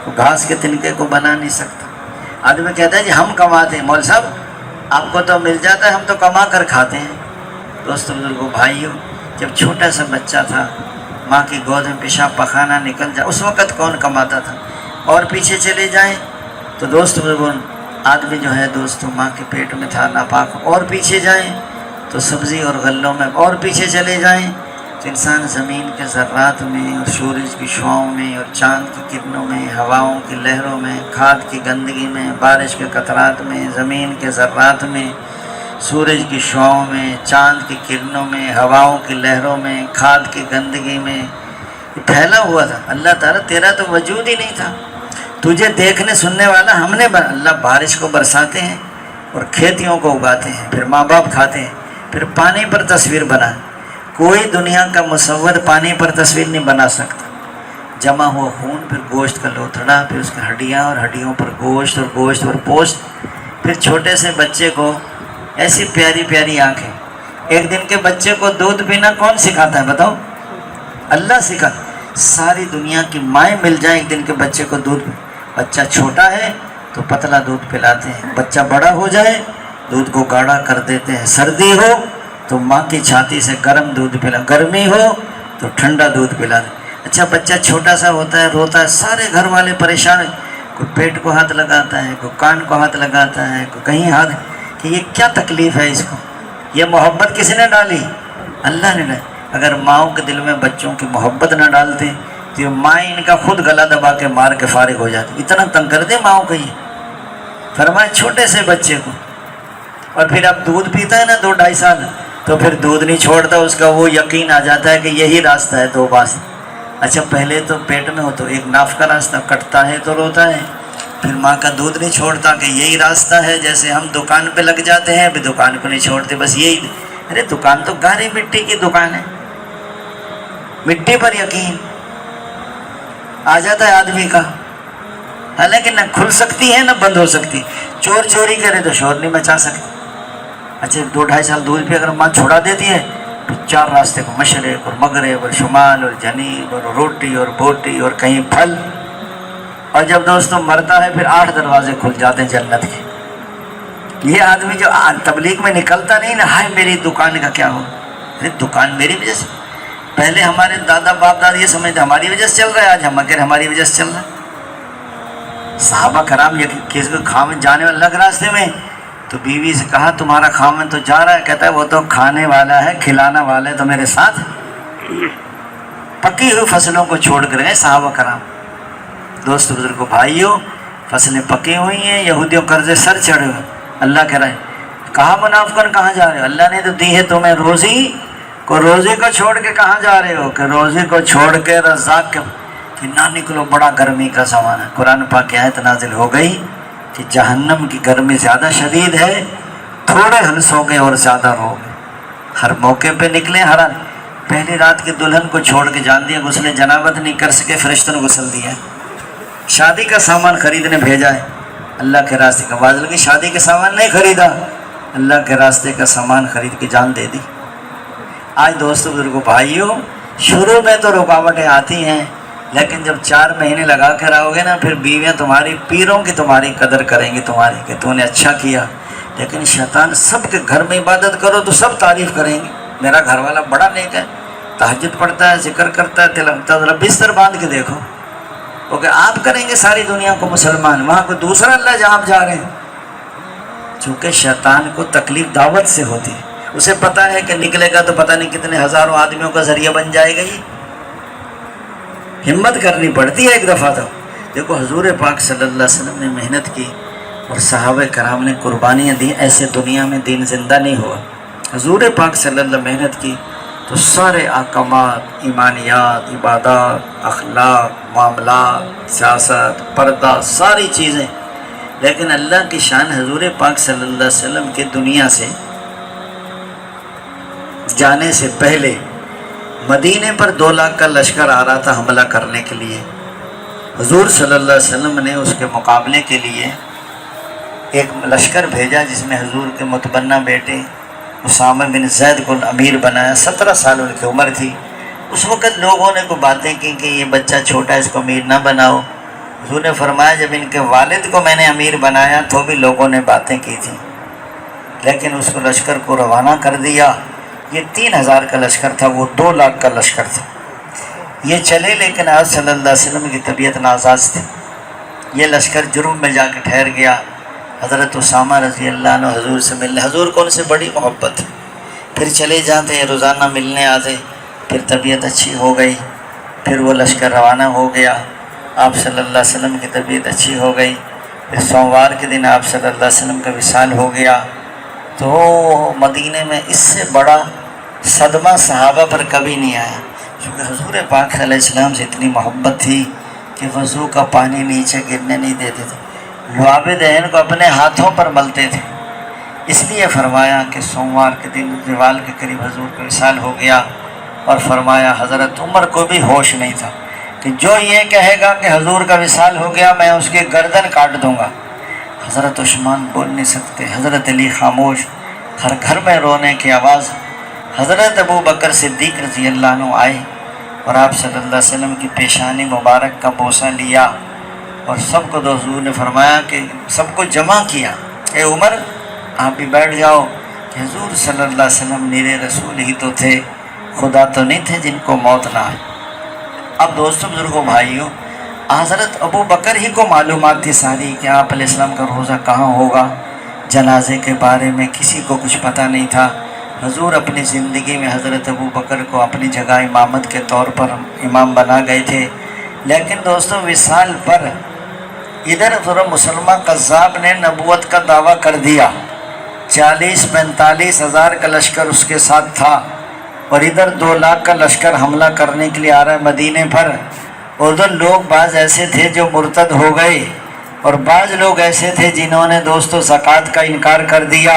وہ گھاس کے تنکے کو بنا نہیں سکتا۔ آدمی کہتا ہے جی ہم کماتے ہیں، مول صاحب آپ کو تو مل جاتا ہے، ہم تو کما کر کھاتے ہیں۔ دوستوں بزرگوں بھائیوں، جب چھوٹا سا بچہ تھا، ماں کی گود میں پیشاب پخانہ نکل جائے، اس وقت کون کماتا تھا؟ اور پیچھے چلے جائیں تو دوست بزرگوں، آدمی جو ہے دوستوں ماں کے پیٹ میں تھا ناپاک، اور پیچھے جائیں تو سبزی اور غلوں میں، اور پیچھے چلے جائیں تو انسان زمین کے ذرات میں اور سورج کی شعاؤں میں اور چاند کی کرنوں میں، ہواؤں کی لہروں میں، کھاد کی گندگی میں، بارش کے قطرات میں، زمین کے ذرات میں، سورج کی شعاؤں میں، چاند کی کرنوں میں، ہواؤں کی لہروں میں، کھاد کی گندگی میں یہ پھیلا ہوا تھا۔ اللہ تعالیٰ تیرا تو وجود ہی نہیں تھا، تجھے دیکھنے سننے والا ہم نے اللہ بارش کو برساتے ہیں اور کھیتیوں کو اگاتے ہیں، پھر ماں باپ کھاتے ہیں، پھر پانی پر تصویر بنا۔ کوئی دنیا کا مصور پانی پر تصویر نہیں بنا سکتا۔ جمع ہوا خون، پھر گوشت کا لوتھڑا، پھر اس کی ہڈیاں اور ہڈیوں پر گوشت اور گوشت پر پوست، پھر چھوٹے سے بچے کو ایسی پیاری پیاری آنکھیں۔ ایک دن کے بچے کو دودھ پینا کون سکھاتا ہے بتاؤ؟ اللہ سکھاتا۔ ساری دنیا کی مائیں مل جائیں ایک دن کے بچے کو دودھ، بچہ چھوٹا ہے تو پتلا دودھ پلاتے ہیں، بچہ بڑا ہو جائے دودھ کو گاڑھا کر دیتے ہیں، سردی ہو تو ماں کی چھاتی سے گرم دودھ پلا، گرمی ہو تو ٹھنڈا دودھ پلاتے ہیں۔ اچھا بچہ چھوٹا سا ہوتا ہے، روتا ہے، سارے گھر والے پریشان ہیں، کوئی پیٹ کو ہاتھ لگاتا ہے، کوئی کان کو ہاتھ لگاتا ہے، کوئی کہیں ہاتھ، کہ یہ کیا تکلیف ہے اس کو، یہ محبت کس نے ڈالی؟ اللہ نے ڈالی۔ اگر ماؤں کے دل میں بچوں کی محبت نہ ڈالتے تو یہ مائیں ان کا خود گلا دبا کے مار کے فارغ ہو جاتی، اتنا تنگ کر دے ماؤں کو۔ یہ فرمائے چھوٹے سے بچے کو، اور پھر اب دودھ پیتا ہے نا 2-2.5 سال، تو پھر دودھ نہیں چھوڑتا، اس کا وہ یقین آ جاتا ہے کہ یہی راستہ ہے توبہ سے۔ اچھا پہلے تو پیٹ میں ہو تو ایک ناف کا راستہ کٹتا ہے تو روتا ہے، پھر ماں کا دودھ نہیں چھوڑتا کہ یہی راستہ ہے. جیسے ہم دکان پہ لگ جاتے ہیں، ابھی دکان کو نہیں چھوڑتے، بس یہی. ارے دکان تو گاری مٹی کی دکان ہے، مٹی پر یقین آ جاتا ہے آدمی کا. حالانکہ نہ کھل سکتی ہے نہ بند ہو سکتی. چور چوری کرے تو شور نہیں مچا سکتی. اچھا 2-2.5 سال دور پہ اگر ماں چھوڑا دیتی ہے تو 4 راستے کو، مشرق اور مغرب اور شمال اور جنوب اور روٹی اور بوٹی اور کہیں پھل. اور جب دوستوں مرتا ہے پھر 8 دروازے کھل جاتے ہیں جنت کے. یہ آدمی جو تبلیغ میں نکلتا نہیں نا، ہائے میری دکان کا کیا ہو. ارے دکان میری وجہ سے. پہلے ہمارے دادا باپ دادا یہ سمجھتے ہماری وجہ سے چل رہا ہے، آج ہم اگر ہماری وجہ سے چل رہا ہے. صحابہ کرام یہ کس کو خامن جانے والا الگ راستے میں، تو بیوی سے کہا تمہارا خامن تو جا رہا ہے. کہتا ہے وہ تو کھانے والا ہے، کھلانا والا ہے، تو میرے ساتھ. پکی ہوئی فصلوں کو چھوڑ کر گئے صحابہ کرام. دوست بزرگوں بھائیوں، فصلیں پکی ہوئی ہیں، یہودیوں قرضے سر چڑھے ہوئے. اللہ کہہ رہا ہے کہا منافقن کہاں جا رہے ہو، اللہ نے تو دی ہے تمہیں روزی کو، روزی کو چھوڑ کے کہاں جا رہے ہو کہ روزی کو چھوڑ کے رزاق کے کہ نہ نکلو، بڑا گرمی کا زمانہ. قرآن پاک کی آیت نازل ہو گئی کہ جہنم کی گرمی زیادہ شدید ہے، تھوڑے ہنسو گے اور زیادہ رو گے. ہر موقع پہ نکلے. ہر پہلی رات کی دلہن کو چھوڑ کے جان دیا، غسل جنابت نہیں کر سکے، فرشتوں نے غسل دیا. شادی کا سامان خریدنے بھیجا ہے، اللہ کے راستے کا واز لگی، شادی کے سامان نہیں خریدا، اللہ کے راستے کا سامان خرید کے جان دے دی. آج دوستوں بزرگوں بھائیوں، شروع میں تو رکاوٹیں آتی ہیں، لیکن جب 4 مہینے لگا کے رہو گے نا، پھر بیویاں تمہاری پیروں کی تمہاری قدر کریں گی تمہاری کہ تو نے اچھا کیا. لیکن شیطان سب کے گھر میں عبادت کرو تو سب تعریف کریں گے، میرا گھر والا بڑا نیک ہے، تہجد پڑھتا ہے، ذکر کرتا ہے، تلاوت. بستر باندھ کے دیکھو، کیونکہ آپ کریں گے ساری دنیا کو مسلمان، وہاں کوئی دوسرا اللہ جہاں آپ جا رہے ہیں. چونکہ شیطان کو تکلیف دعوت سے ہوتی ہے، اسے پتہ ہے کہ نکلے گا تو پتہ نہیں کتنے ہزاروں آدمیوں کا ذریعہ بن جائے گا. یہ ہمت کرنی پڑتی ہے ایک دفعہ. تو دیکھو حضور پاک صلی اللہ علیہ وسلم نے محنت کی اور صحابہ کرام نے قربانیاں دی، ایسے دنیا میں دین زندہ نہیں ہوا. حضور پاک صلی اللہ علیہ وسلم محنت کی تو سارے احکامات، ایمانیات، عبادات، اخلاق، معاملات، سیاست، پردہ، ساری چیزیں. لیکن اللہ کی شان، حضور پاک صلی اللہ علیہ وسلم کی دنیا سے جانے سے پہلے مدینے پر 2 لاکھ کا لشکر آ رہا تھا حملہ کرنے کے لیے. حضور صلی اللہ علیہ وسلم نے اس کے مقابلے کے لیے ایک لشکر بھیجا جس میں حضور کے متبنہ بیٹے اسامہ بن زید کو امیر بنایا. 17 سال ان کی عمر تھی. اس وقت لوگوں نے کوئی باتیں کی کہ یہ بچہ چھوٹا ہے، اس کو امیر نہ بناؤ. حضور نے فرمایا جب ان کے والد کو میں نے امیر بنایا تو بھی لوگوں نے باتیں کی تھیں، لیکن اس کو لشکر کو روانہ کر دیا. یہ 3000 کا لشکر تھا، وہ 2 لاکھ کا لشکر تھا. یہ چلے، لیکن آپ صلی اللہ علیہ وسلم کی طبیعت ناساز تھی. یہ لشکر جرم میں جا کے ٹھہر گیا. حضرت اسامہ رضی اللہ عنہ حضور سے ملنے، حضور کو ان سے بڑی محبت ہے، پھر چلے جاتے ہیں، روزانہ ملنے آتے. پھر طبیعت اچھی ہو گئی، پھر وہ لشکر روانہ ہو گیا. آپ صلی اللہ علیہ وسلم کی طبیعت اچھی ہو گئی. پھر سوموار کے دن آپ صلی اللہ علیہ وسلم کا وصال ہو گیا. تو مدینے میں اس سے بڑا صدمہ صحابہ پر کبھی نہیں آیا، کیونکہ حضور پاک علیہ السلام سے اتنی محبت تھی کہ وضو کا پانی نیچے گرنے نہیں دیتے تھے، لعاب دہن کو اپنے ہاتھوں پر ملتے تھے. اس لیے فرمایا کہ سوموار کے دن زوال کے قریب حضور کا وصال ہو گیا. اور فرمایا حضرت عمر کو بھی ہوش نہیں تھا کہ جو یہ کہے گا کہ حضور کا وصال ہو گیا میں اس کی گردن کاٹ دوں گا. حضرت عثمان بول نہیں سکتے، حضرت علی خاموش، ہر گھر میں رونے کی آواز. حضرت ابو بکر صدیق رضی اللہ عنہ آئے اور آپ صلی اللہ علیہ وسلم کی پیشانی مبارک کا بوسہ لیا اور سب کو حضور نے فرمایا کہ سب کو جمع کیا، اے عمر آپ بھی بیٹھ جاؤ کہ حضور صلی اللہ علیہ وسلم نیرے رسول ہی تو تھے، خدا تو نہیں تھے جن کو موت نہ آئے. اب دوستوں بزرگوں بھائیوں، حضرت ابو بکر ہی کو معلومات تھی ساری کہ آپ علیہ السلام کا روزہ کہاں ہوگا. جنازے کے بارے میں کسی کو کچھ پتہ نہیں تھا. حضور اپنی زندگی میں حضرت ابو بکر کو اپنی جگہ امامت کے طور پر امام بنا گئے تھے. لیکن دوستوں وصال پر ادھر ذرا مسلمہ قذاب نے نبوت کا دعویٰ کر دیا. 40-45 ہزار کا لشکر اس کے ساتھ تھا. اور ادھر 2 لاکھ کا لشکر حملہ کرنے کے لیے آ رہا ہے مدینے پر. ادھر لوگ بعض ایسے تھے جو مرتد ہو گئے اور بعض لوگ ایسے تھے جنہوں نے دوستو زکوٰۃ کا انکار کر دیا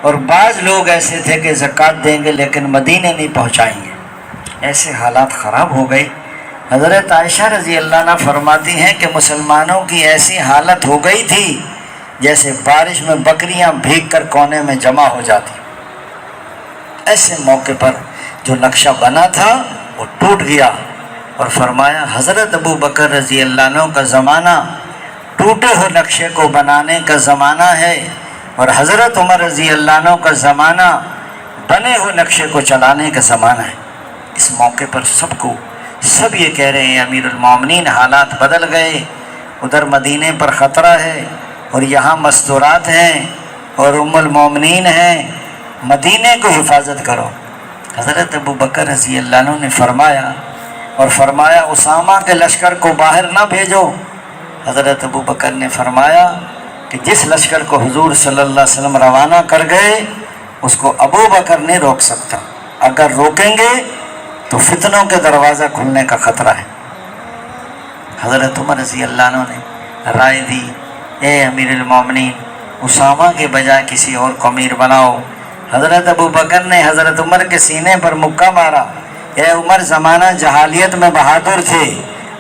اور بعض لوگ ایسے تھے کہ زکوٰۃ دیں گے لیکن مدینے نہیں پہنچائیں گے. ایسے حالات خراب ہو گئے. حضرت عائشہ رضی اللہ عنہ فرماتی ہیں کہ مسلمانوں کی ایسی حالت ہو گئی تھی جیسے بارش میں بکریاں بھیگ کر کونے میں جمع ہو جاتی. ایسے موقع پر جو نقشہ بنا تھا وہ ٹوٹ گیا اور فرمایا حضرت ابو بکر رضی اللہ عنہ کا زمانہ ٹوٹے ہوئے نقشے کو بنانے کا زمانہ ہے اور حضرت عمر رضی اللہ عنہ کا زمانہ بنے ہوئے نقشے کو چلانے کا زمانہ ہے. اس موقع پر سب یہ کہہ رہے ہیں امیر المومنین حالات بدل گئے. ادھر مدینے پر خطرہ ہے اور یہاں مستورات ہیں اور ام المومنین ہیں، مدینے کو حفاظت کرو. حضرت ابو بکر رضی اللہ عنہ نے فرمایا اسامہ کے لشکر کو باہر نہ بھیجو. حضرت ابو بکر نے فرمایا کہ جس لشکر کو حضور صلی اللہ علیہ وسلم روانہ کر گئے اس کو ابو بکر نہیں روک سکتا. اگر روکیں گے تو فتنوں کے دروازہ کھلنے کا خطرہ ہے. حضرت عمر رضی اللہ عنہ نے رائے دی اے امیر المومنین اسامہ کے بجائے کسی اور کو امیر بناؤ. حضرت ابو بکر نے حضرت عمر کے سینے پر مکہ مارا. اے عمر زمانہ جہالیت میں بہادر تھے،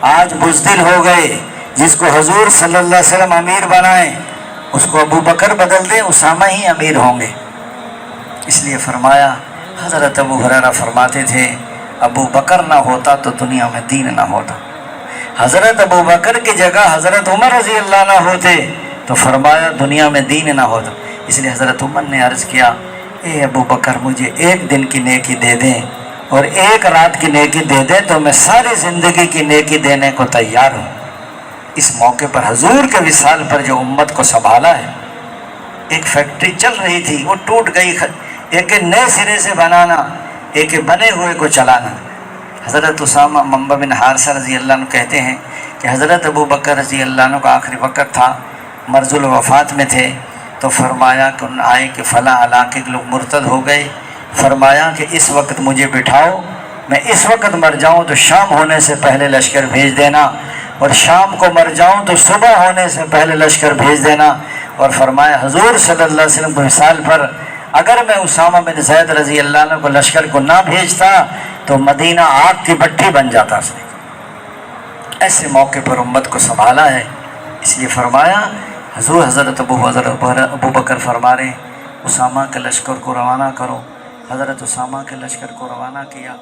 آج بزدل ہو گئے. جس کو حضور صلی اللہ علیہ وسلم امیر بنائیں اس کو ابو بکر بدل دیں، اسامہ ہی امیر ہوں گے. اس لیے فرمایا حضرت ابو ہریرہ فرماتے تھے ابو بکر نہ ہوتا تو دنیا میں دین نہ ہوتا. حضرت ابو بکر کی جگہ حضرت عمر رضی اللہ عنہ ہوتے تو فرمایا دنیا میں دین نہ ہوتا. اس لیے حضرت عمر نے عرض کیا اے ابو بکر مجھے 1 دن کی نیکی دے دیں اور 1 رات کی نیکی دے دیں تو میں ساری زندگی کی نیکی دینے کو تیار ہوں. اس موقع پر حضور کے وصال پر جو امت کو سنبھالا ہے، ایک فیکٹری چل رہی تھی وہ ٹوٹ گئی، ایک نئے سرے سے بنانا، ایک بنے ہوئے کو چلانا. حضرت اسامہ منبع بن حارثہ رضی اللہ عنہ کہتے ہیں کہ حضرت ابو بکر رضی اللہ عنہ کا آخری وقت تھا، مرض الوفات میں تھے. تو فرمایا کہ آئے کہ فلاں علاقے کے لوگ مرتد ہو گئے. فرمایا کہ اس وقت مجھے بٹھاؤ، میں اس وقت مر جاؤں تو شام ہونے سے پہلے لشکر بھیج دینا اور شام کو مر جاؤں تو صبح ہونے سے پہلے لشکر بھیج دینا. اور فرمایا حضور صلی اللہ علیہ وسلم کے وصال پر اگر میں اسامہ بن زید رضی اللہ عنہ کو لشکر کو نہ بھیجتا تو مدینہ آگ کی بھٹی بن جاتا. ایسے موقع پر امت کو سنبھالا ہے. اس لیے فرمایا حضرت ابو بکر فرما رہے اسامہ کے لشکر کو روانہ کرو. حضرت اسامہ کے لشکر کو روانہ کیا.